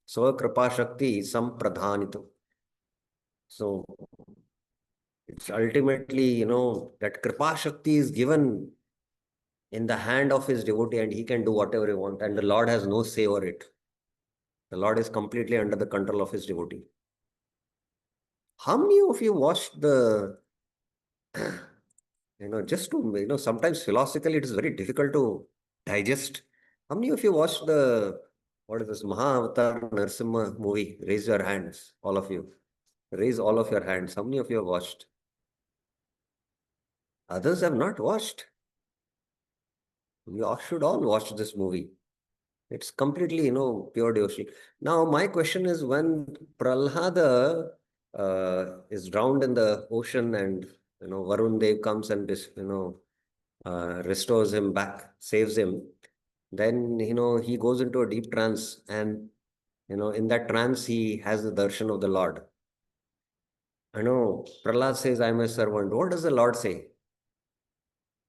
S1: Swakripa Shakti Sampradhanitu. So it's ultimately, that Kripa Shakti is given in the hand of his devotee and he can do whatever he wants and the Lord has no say over it. The Lord is completely under the control of his devotee. How many of you watched the, just to, sometimes philosophically it is very difficult to digest. How many of you watched what is this, Mahavatar Narsimha movie? Raise your hands, all of you. Raise all of your hands. How many of you have watched? Others have not watched. We all should all watch this movie. It's completely, pure devotion. Now, my question is when Prahlada is drowned in the ocean and, Varun Dev comes and, restores him back, saves him, then, he goes into a deep trance and, in that trance, he has the darshan of the Lord. I know Prahlad says, I'm a servant. What does the Lord say?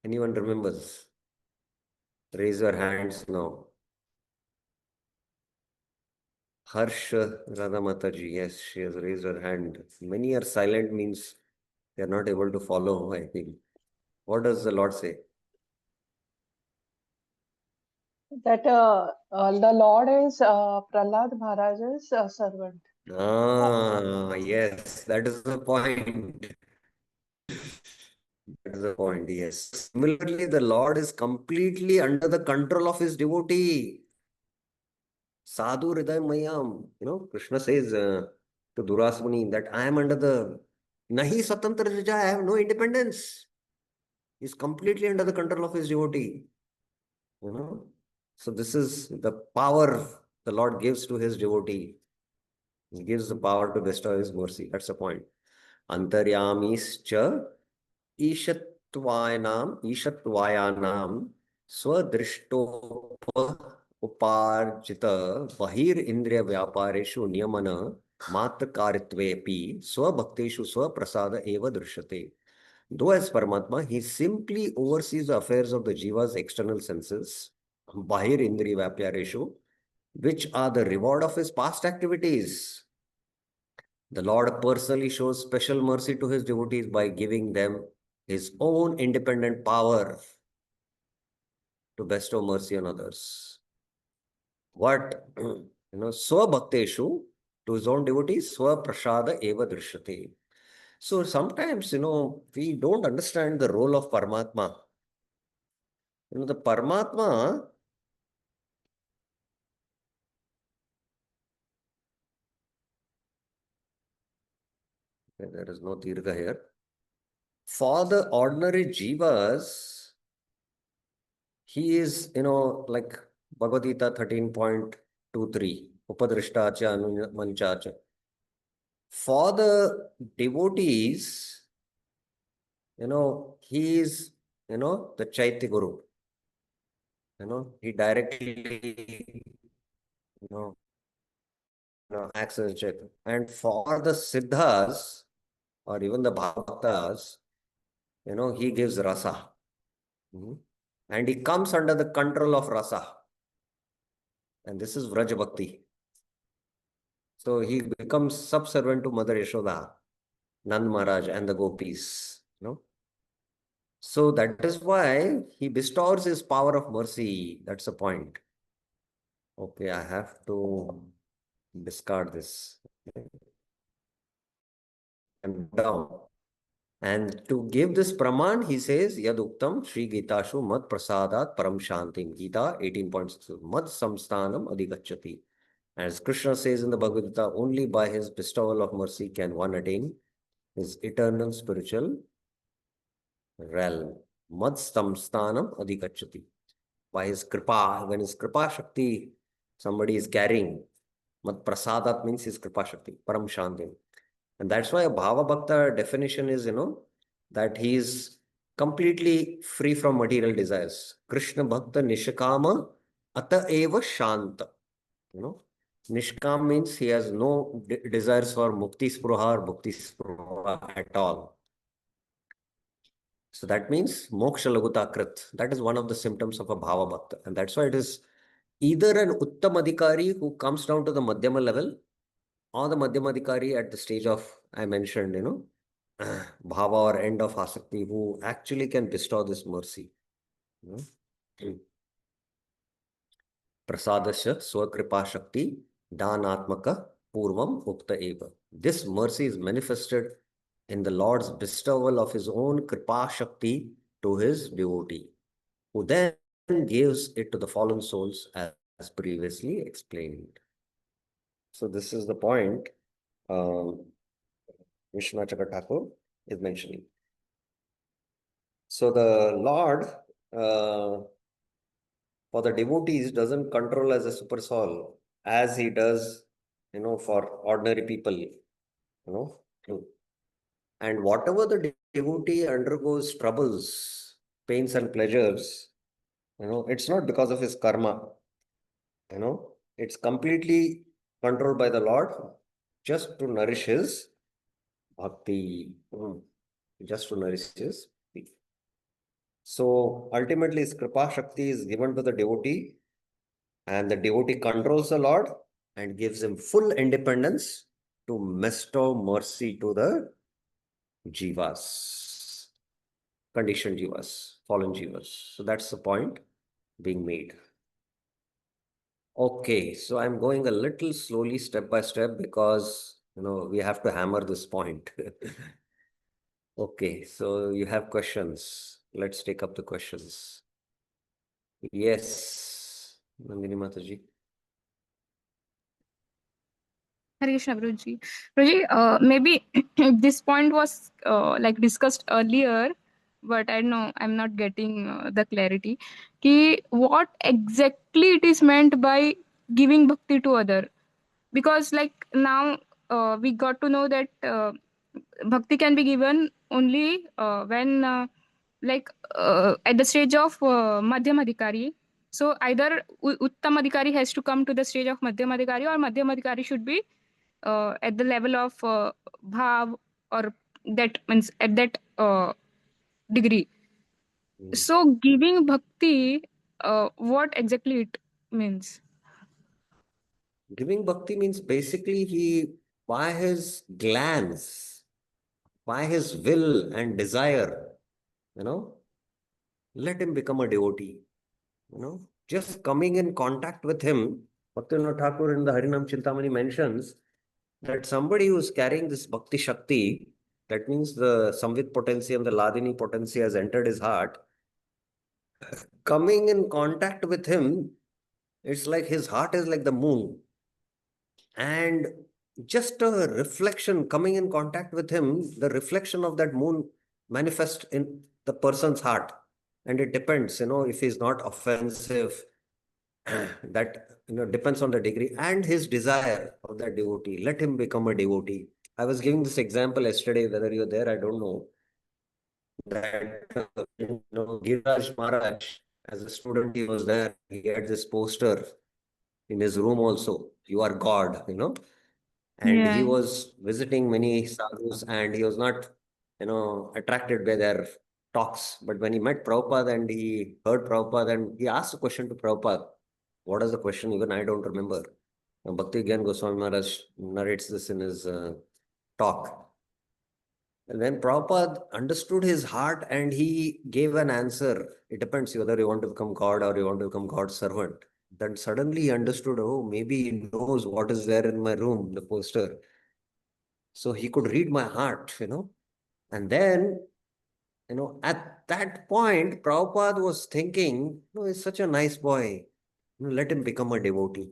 S1: Anyone remembers? Raise your hands now. Harsh Radha Mataji, yes, she has raised her hand. Many are silent means they are not able to follow, I think. What does the Lord say?
S9: That the Lord is Prahlad Maharaj's servant.
S1: Ah, yes, that is the point. That is the point, yes. Similarly, the Lord is completely under the control of his devotee. Sadhu Hridaya Mayam. Krishna says to Durasmuni that I am under the Nahi Swatantra Raja, I have no independence. He's completely under the control of his devotee. So this is the power the Lord gives to his devotee. He gives the power to bestow his mercy. That's the point. Antaryamischa ईशत्वायानाम स्वदृष्टोप उपार्जित बहिर्इंद्रिय व्यापारेषु नियमन मात्रकारित्वेपि स्वभक्तेषु स्वप्रसाद एव दृश्यते. Though as Paramatma, he simply oversees the affairs of the jiva's external senses, bahirindriya vyapyareshu, which are the reward of his past activities. The Lord personally shows special mercy to his devotees by giving them his own independent power to bestow mercy on others. What? Swabhakteshu, to his own devotees, swaprasada eva drishyate. So sometimes, we don't understand the role of Paramatma. The Paramatma, there is no dirgha here. For the ordinary jivas, he is, like Bhagavad Gita 13.23, Upadrishtacha Anumanchacha. For the devotees, he is, the Chaitya Guru. He directly, acts as Chaitya. And for the Siddhas, or even the Bhaktas, he gives rasa. And he comes under the control of rasa. And this is Vraj Bhakti. So he becomes subservient to Mother Yashoda, Nand Maharaj, and the gopis. So that is why he bestows his power of mercy. That's the point. Okay, I have to discard this. And down. And to give this praman, he says, Yaduktam Sri Gitashu Mad Prasadat Param Shantim. Gita 18.6. Mad Samsthanam Adhigachati. As Krishna says in the Bhagavad Gita, only by his bestowal of mercy can one attain his eternal spiritual realm. Mad Samsthanam Adhigachati. By his kripa, when his kripa shakti somebody is carrying, Mad Prasadat means his kripa shakti, Param Shantim. And that's why a Bhava Bhakta definition is, that he is completely free from material desires. Krishna Bhakta Nishkama Ata Eva Shanta. Nishkam means he has no desires for Mukti Spruha or Bhukti Spruha at all. So that means Moksha Laguta Krit. That is one of the symptoms of a Bhava Bhakta. And that's why it is either an Uttam Adhikari who comes down to the Madhyama level, or the Madhyamadhikari at the stage of, I mentioned, Bhava or end of Asakti, who actually can bestow this mercy. Prasadasya Swakripa Shakti Danatmaka Purvam Ukta Eva. This mercy is manifested in the Lord's bestowal of his own Kripa Shakti to his devotee, who then gives it to the fallen souls as previously explained. So this is the point Vishwanath Thakur is mentioning. So the Lord, for the devotees, doesn't control as a super soul as he does, for ordinary people, And whatever the devotee undergoes troubles, pains and pleasures, it's not because of his karma, it's completely controlled by the Lord just to nourish his bhakti, just to nourish his bhakti. So ultimately, his Kripa Shakti is given to the devotee, and the devotee controls the Lord and gives him full independence to bestow mercy to the jivas. conditioned jivas, fallen jivas. So that's the point being made. Okay, so I'm going a little slowly, step by step, because we have to hammer this point. Okay, so you have questions. Let's take up the questions. Yes, Nandini Mataji.
S10: Hare Krishna, Guruji. Guruji, maybe this point was like discussed earlier, but I know I'm not getting the clarity. Ki what exactly it is meant by giving bhakti to other? Because like now we got to know that bhakti can be given only when at the stage of madhyam adhikari. So either uttam adhikari has to come to the stage of madhyam adhikari, or madhyam adhikari should be at the level of bhav, or that means at that degree. So giving bhakti, what exactly it means?
S1: Giving bhakti means basically by his glance, by his will and desire, let him become a devotee. Just coming in contact with him. Bhaktivinoda Thakur in the Harinam Chintamani mentions that somebody who is carrying this bhakti shakti, that means the samvit potency and the ladini potency has entered his heart, coming in contact with him, it's like his heart is like the moon. And just a reflection coming in contact with him, the reflection of that moon manifests in the person's heart. And it depends, if he's not offensive, that depends on the degree and his desire of that devotee. Let him become a devotee. I was giving this example yesterday, whether you're there, I don't know. That Giriraj Maharaj, as a student, he was there. He had this poster in his room also. You are God, and he
S10: Yeah.
S1: was visiting many sadhus, and he was not, attracted by their talks. But when he met Prabhupada and he heard Prabhupada, and he asked a question to Prabhupada. What is the question? Even I don't remember. Bhakti Gyan Goswami Maharaj narrates this in his talk. And then Prabhupada understood his heart and he gave an answer. It depends whether you want to become God or you want to become God's servant. Then suddenly he understood, oh, maybe he knows what is there in my room, the poster. So he could read my heart, And then, at that point, Prabhupada was thinking, he's such a nice boy. Let him become a devotee.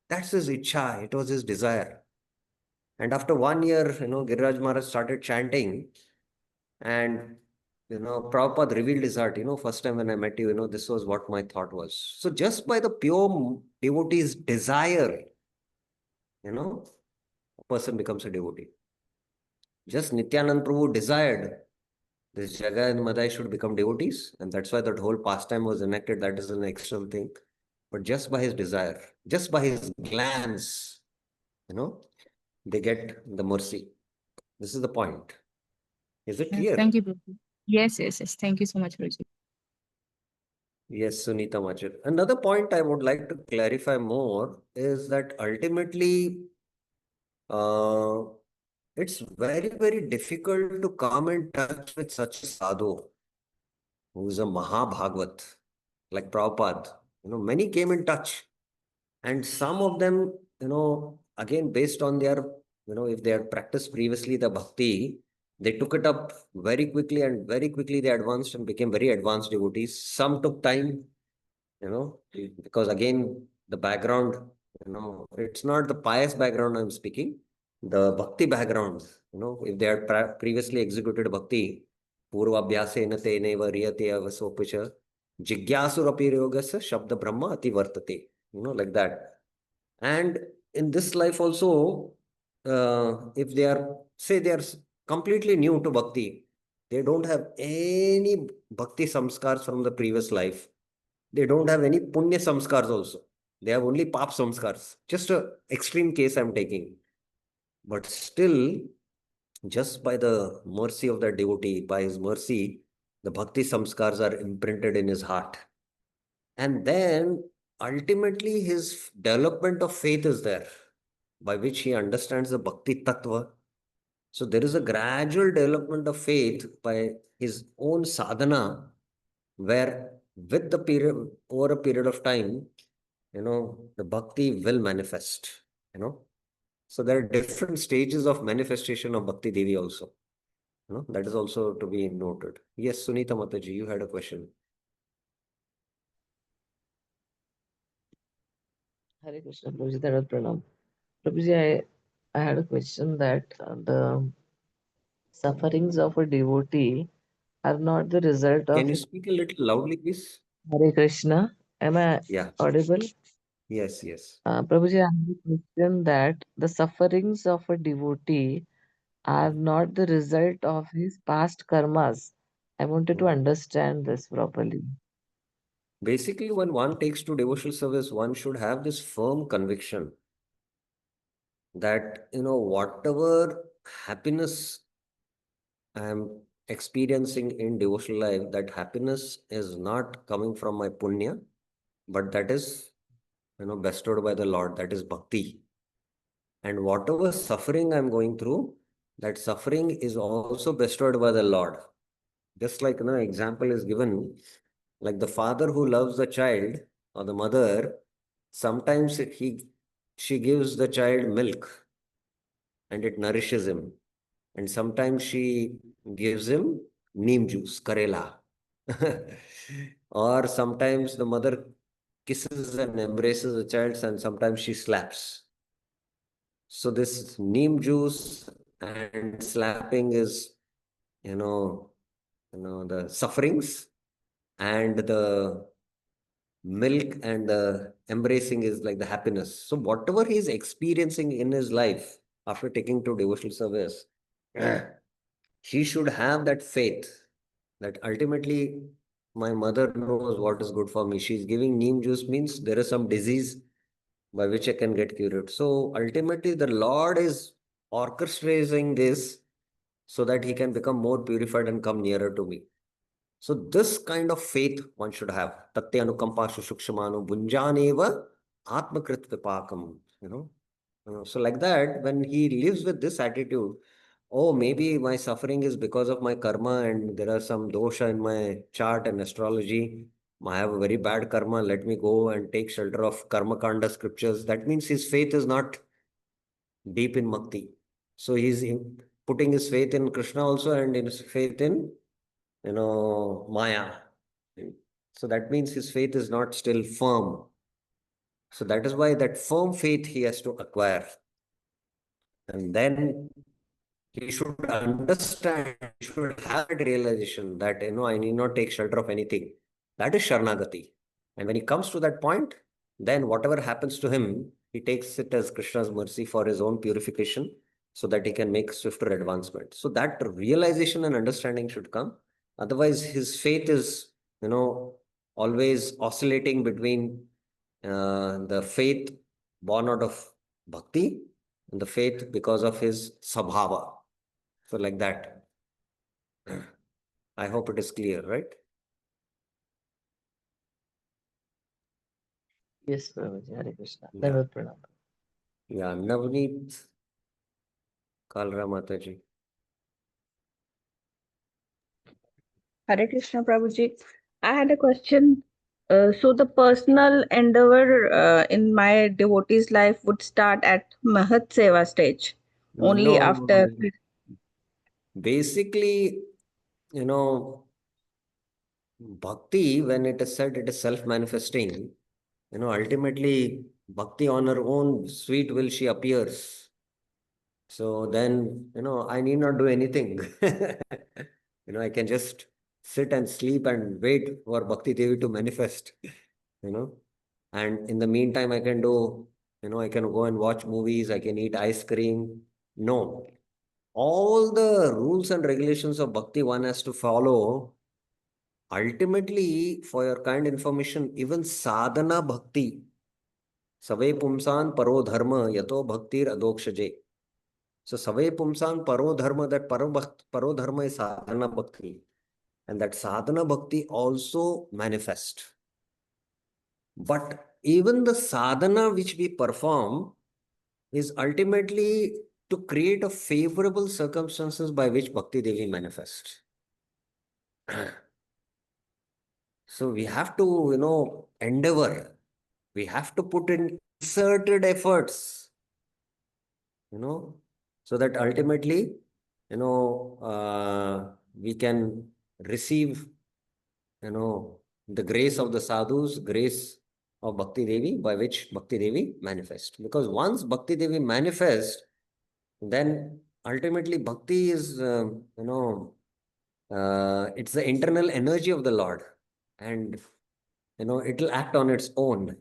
S1: That's his ichha. It was his desire. And after 1 year, Giriraj Maharaj started chanting. And, Prabhupada revealed his heart. First time when I met you, this was what my thought was. So just by the pure devotee's desire, a person becomes a devotee. Just Nityanand Prabhu desired this Jaga and Madai should become devotees. And that's why that whole pastime was enacted. That is an external thing. But just by his desire, just by his glance, they get the mercy. This is the point. Is it clear?
S10: Thank you, Guruji. Yes. Thank you so much, Guruji.
S1: Yes, Sunita Machar. Another point I would like to clarify more is that ultimately, it's very, very difficult to come in touch with such a sadhu who is a Mahabhagavat, like Prabhupada. Many came in touch. And some of them, again, based on their, if they had practiced previously the bhakti, they took it up very quickly and very quickly they advanced and became very advanced devotees. Some took time, because again, the background, it's not the pious background I'm speaking, the bhakti background, if they had previously executed bhakti, purva abhyasena teneva riyate avasopacha, jigyasurapi yogasya shabda brahma ati vartate, like that. And in this life also, if they are, say they are completely new to bhakti, they don't have any bhakti samskars from the previous life. They don't have any punya samskars also. They have only pap samskars. Just a extreme case I'm taking. But still, just by the mercy of the devotee, by his mercy, the bhakti samskars are imprinted in his heart. And then ultimately his development of faith is there, by which he understands the bhakti tattva. So there is a gradual development of faith by his own sadhana, where with the period, over a period of time, the bhakti will manifest, So there are different stages of manifestation of Bhakti Devi also. That is also to be noted. Yes, Sunita Mataji, you had a question.
S11: Hare Krishna, Prabhuji, Dharat Pranam. Prabhuji, I had a question that the sufferings of a devotee are not the result of
S1: Can you speak a little loudly, please?
S11: Hare Krishna. Am I
S1: Yeah.
S11: audible?
S1: Yes, yes.
S11: Prabhuji, I have a question that the sufferings of a devotee are not the result of his past karmas. I wanted to understand this properly.
S1: Basically, when one takes to devotional service, one should have this firm conviction that, whatever happiness I am experiencing in devotional life, that happiness is not coming from my punya, but that is, bestowed by the Lord, that is bhakti. And whatever suffering I'm going through, that suffering is also bestowed by the Lord. Just like, example is given, like the father who loves the child or the mother, sometimes she gives the child milk and it nourishes him. And sometimes she gives him neem juice, karela. Or sometimes the mother kisses and embraces the child, and sometimes she slaps. So this neem juice and slapping is, the sufferings, and the milk and the embracing is like the happiness. So whatever he is experiencing in his life after taking to devotional service, he should have that faith that ultimately my mother knows what is good for me. She's giving neem juice means there is some disease by which I can get cured. So ultimately the Lord is orchestrating this so that he can become more purified and come nearer to me. So this kind of faith one should have. Tatya anukampashu shukshamanu bunjaneva atmakrit vipakam. So like that, when he lives with this attitude, oh, maybe my suffering is because of my karma and there are some dosha in my chart and astrology. I have a very bad karma. Let me go and take shelter of karma kanda scriptures. That means his faith is not deep in bhakti. So he's putting his faith in Krishna also and in his faith in, Maya. So that means his faith is not still firm. So that is why that firm faith he has to acquire. And then he should understand, he should have that realization that, I need not take shelter of anything. That is Sharanagati. And when he comes to that point, then whatever happens to him, he takes it as Krishna's mercy for his own purification so that he can make swifter advancement. So that realization and understanding should come. Otherwise, his faith is, always oscillating between the faith born out of bhakti and the faith because of his sabhava. So like that. I hope it is clear, right?
S11: Yes, Prabhuji, Hare Krishna.
S1: Yeah.
S11: Dharat Pranam.
S1: Yeah, Navneet Kalra Mataji.
S4: Hare Krishna Prabhuji. I had a question. So the personal endeavor in my devotee's life would start at Mahat Seva stage, only
S1: No,
S4: after.
S1: basically, bhakti, when it is said it is self-manifesting, ultimately bhakti on her own sweet will she appears. So then, I need not do anything. I can just sit and sleep and wait for Bhakti Devi to manifest, And in the meantime, I can do, I can go and watch movies, I can eat ice cream. No. All the rules and regulations of Bhakti one has to follow. Ultimately, for your kind information, even sadhana bhakti, Save pumsan paro dharma yato bhaktir adokshaje. So Save pumsan paro dharma, that paro dharma is sadhana bhakti. And that sadhana bhakti also manifest. But even the sadhana which we perform is ultimately to create a favorable circumstances by which Bhakti Devi manifests. So we have to, endeavor. We have to put in concerted efforts, so that ultimately, we can receive, the grace of the sadhus, grace of Bhakti Devi, by which Bhakti Devi manifests. Because once Bhakti Devi manifests, then ultimately Bhakti is, it's the internal energy of the Lord, and it will act on its own.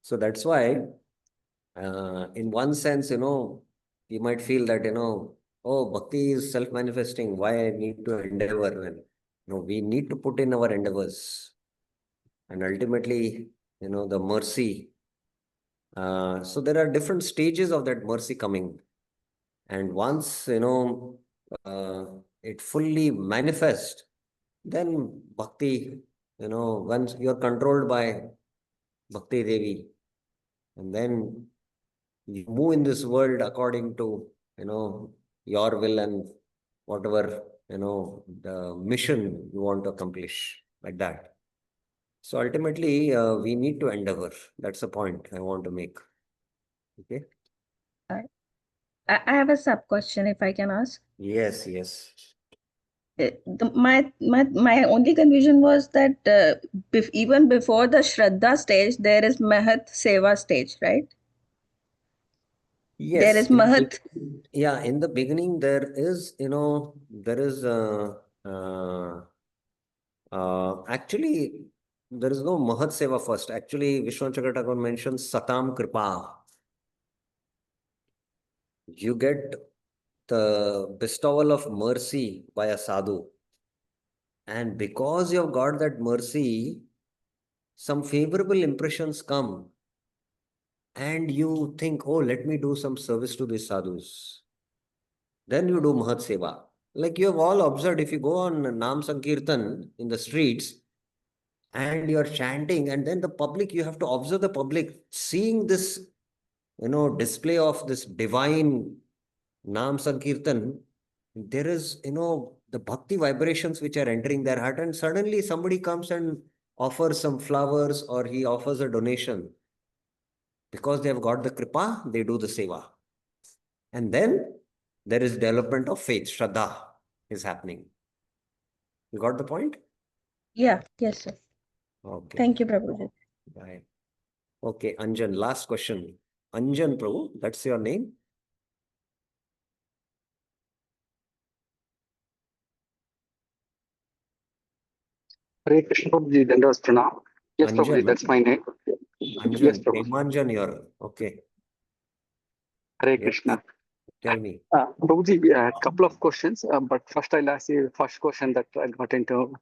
S1: So that's why, in one sense, you might feel that, oh, Bhakti is self-manifesting. Why I need to endeavor? And we need to put in our endeavors, and ultimately, the mercy. So there are different stages of that mercy coming, and once it fully manifests, then Bhakti, once you're controlled by Bhakti Devi, and then you move in this world according to, your will and whatever, the mission you want to accomplish, like that. So ultimately, we need to endeavor. That's the point I want to make. Okay.
S4: I have a sub question if I can ask.
S1: Yes, yes.
S4: My only confusion was that even before the Shraddha stage, there is Mahat Seva stage, right? There
S1: Yes,
S4: is Mahat.
S1: in the beginning, there is, actually, there is no Mahat Seva first. Actually, Vishwanath Chakravarti mentions Satam Kripa. You get the bestowal of mercy by a sadhu. And because you have got that mercy, some favorable impressions come. And you think, oh, let me do some service to these sadhus. Then you do Mahat Seva. Like you have all observed, if you go on Nam Sankirtan in the streets and you're chanting, and then the public, you have to observe the public seeing this, display of this divine Nam Sankirtan. There is, the bhakti vibrations which are entering their heart, and suddenly somebody comes and offers some flowers, or he offers a donation. Because they have got the kripa, they do the seva. And then there is development of faith, Shraddha is happening. You got the point?
S4: Yeah, yes, sir.
S1: Okay.
S4: Thank you, Prabhuji.
S1: Bye. Okay, Anjan, last question. Anjan Prabhu, that's your name?
S12: Hare Krishna Prabhuji, Dandas Pranam. Yes,
S1: Anjan,
S12: Prabhuji, that's my name.
S1: Anjan,
S12: Yes, Prabhuji.
S1: Anjan, you're okay.
S12: Hare
S1: Yes.
S12: Krishna.
S1: Tell me.
S12: Prabhuji, a couple of questions, but first I'll ask you the first question that I got into.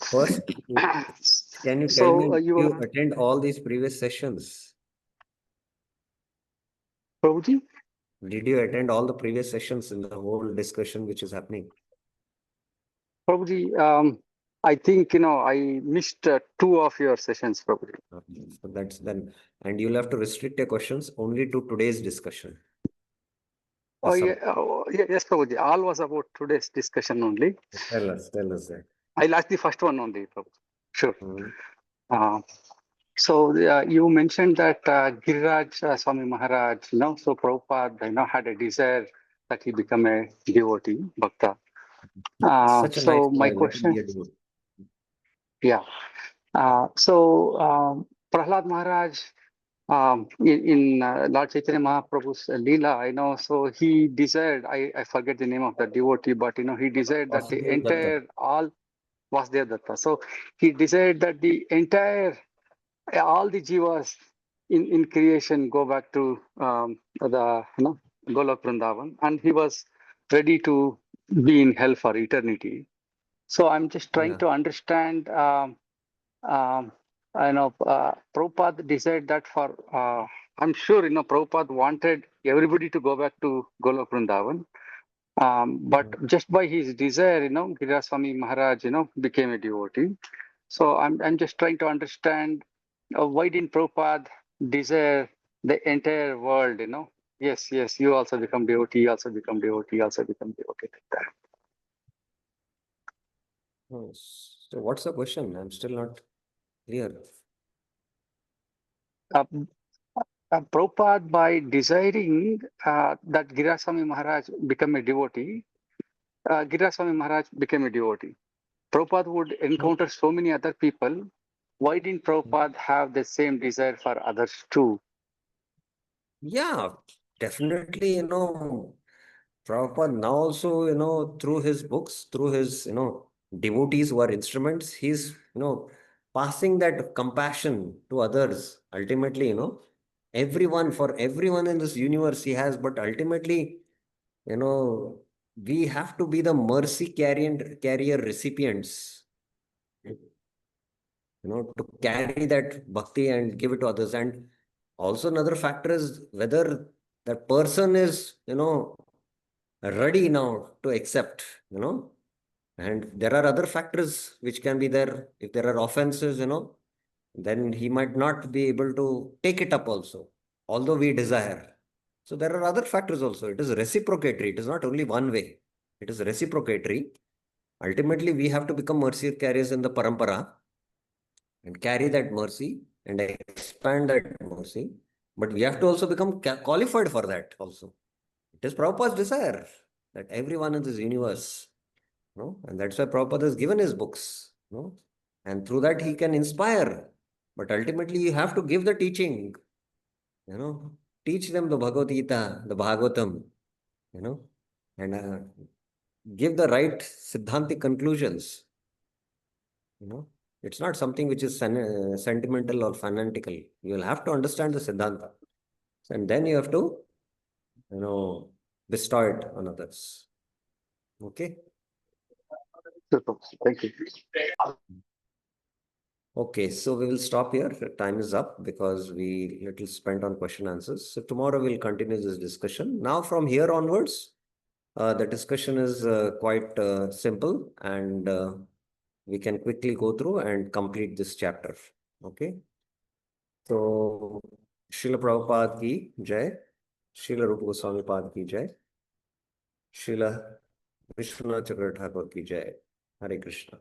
S1: First, can you tell
S12: So,
S1: me,
S12: you
S1: you attend all these previous sessions?
S12: Prabhuji?
S1: Did you attend all the previous sessions in the whole discussion which is happening?
S12: Prabhuji, I think, I missed 2 of your sessions, Prabhuji.
S1: Okay, so that's then, and you'll have to restrict your questions only to today's discussion.
S12: Oh, yeah, yes, Prabhuji. All was about today's discussion only.
S1: Tell us that.
S12: I'll ask the first one only, Prabhuji. Sure. So you mentioned that Giriraj Swami Maharaj, so Prabhupada, had a desire that he become a devotee, bhakta.
S1: Such a nice
S12: So my
S1: boy, let him
S12: question,
S1: be a devotee.
S12: yeah. Prahlad Maharaj, in Lord Chaitanya Mahaprabhu's Leela, so he desired, I forget the name of the devotee, but he desired that the
S1: Vasudeva Datta.
S12: entire, all Vasudeva Datta. So he desired that the entire, all the jivas in creation go back to the Golok Vrindavan, and he was ready to be in hell for eternity. So I'm just trying to understand. Prabhupada decided that for. I'm sure Prabhupada wanted everybody to go back to Golok Vrindavan. But just by his desire, Giriraj Swami Maharaj, became a devotee. So I'm just trying to understand why didn't Prabhupada desire the entire world, Yes, yes, you also become devotee, you also become devotee, you also become devotee, like that.
S1: Oh, so what's the question? I'm still not clear.
S12: Prabhupada, by desiring that Giraswami Maharaj become a devotee, Giraswami Maharaj became a devotee. Prabhupada would encounter so many other people. Why didn't Prabhupada have the same desire for others too?
S1: Yeah, definitely, Prabhupada now also, through his books, through his, devotees who are instruments, he's, passing that compassion to others. Ultimately, for everyone in this universe he has, but ultimately, we have to be the mercy carrier recipients, to carry that bhakti and give it to others. And also another factor is whether that person is, ready now to accept, and there are other factors which can be there. If there are offenses, then he might not be able to take it up also, although we desire. So there are other factors also. It is reciprocatory. It is not only one way. It is reciprocatory. Ultimately, we have to become mercy carriers in the parampara and carry that mercy and expand that mercy. But we have to also become qualified for that also. It is Prabhupada's desire that everyone in this universe, and that's why Prabhupada has given his books, and through that he can inspire. But ultimately, you have to give the teaching, teach them the Bhagavad Gita, the Bhagavatam, and give the right Siddhantic conclusions. It's not something which is sentimental or fanatical. You will have to understand the Siddhanta, and then you have to, bestow it on others. Okay.
S12: Thank you.
S1: Okay, so we will stop here. Time is up because we little spent on question answers. So tomorrow we'll continue this discussion. Now from here onwards, the discussion is quite simple, and we can quickly go through and complete this chapter. Okay. So Srila Prabhupada ki jai, Srila Rupa Goswami Pad ki jai, Srila Vishwanath Chakravarti Thakur ki jai. Hare Krishna.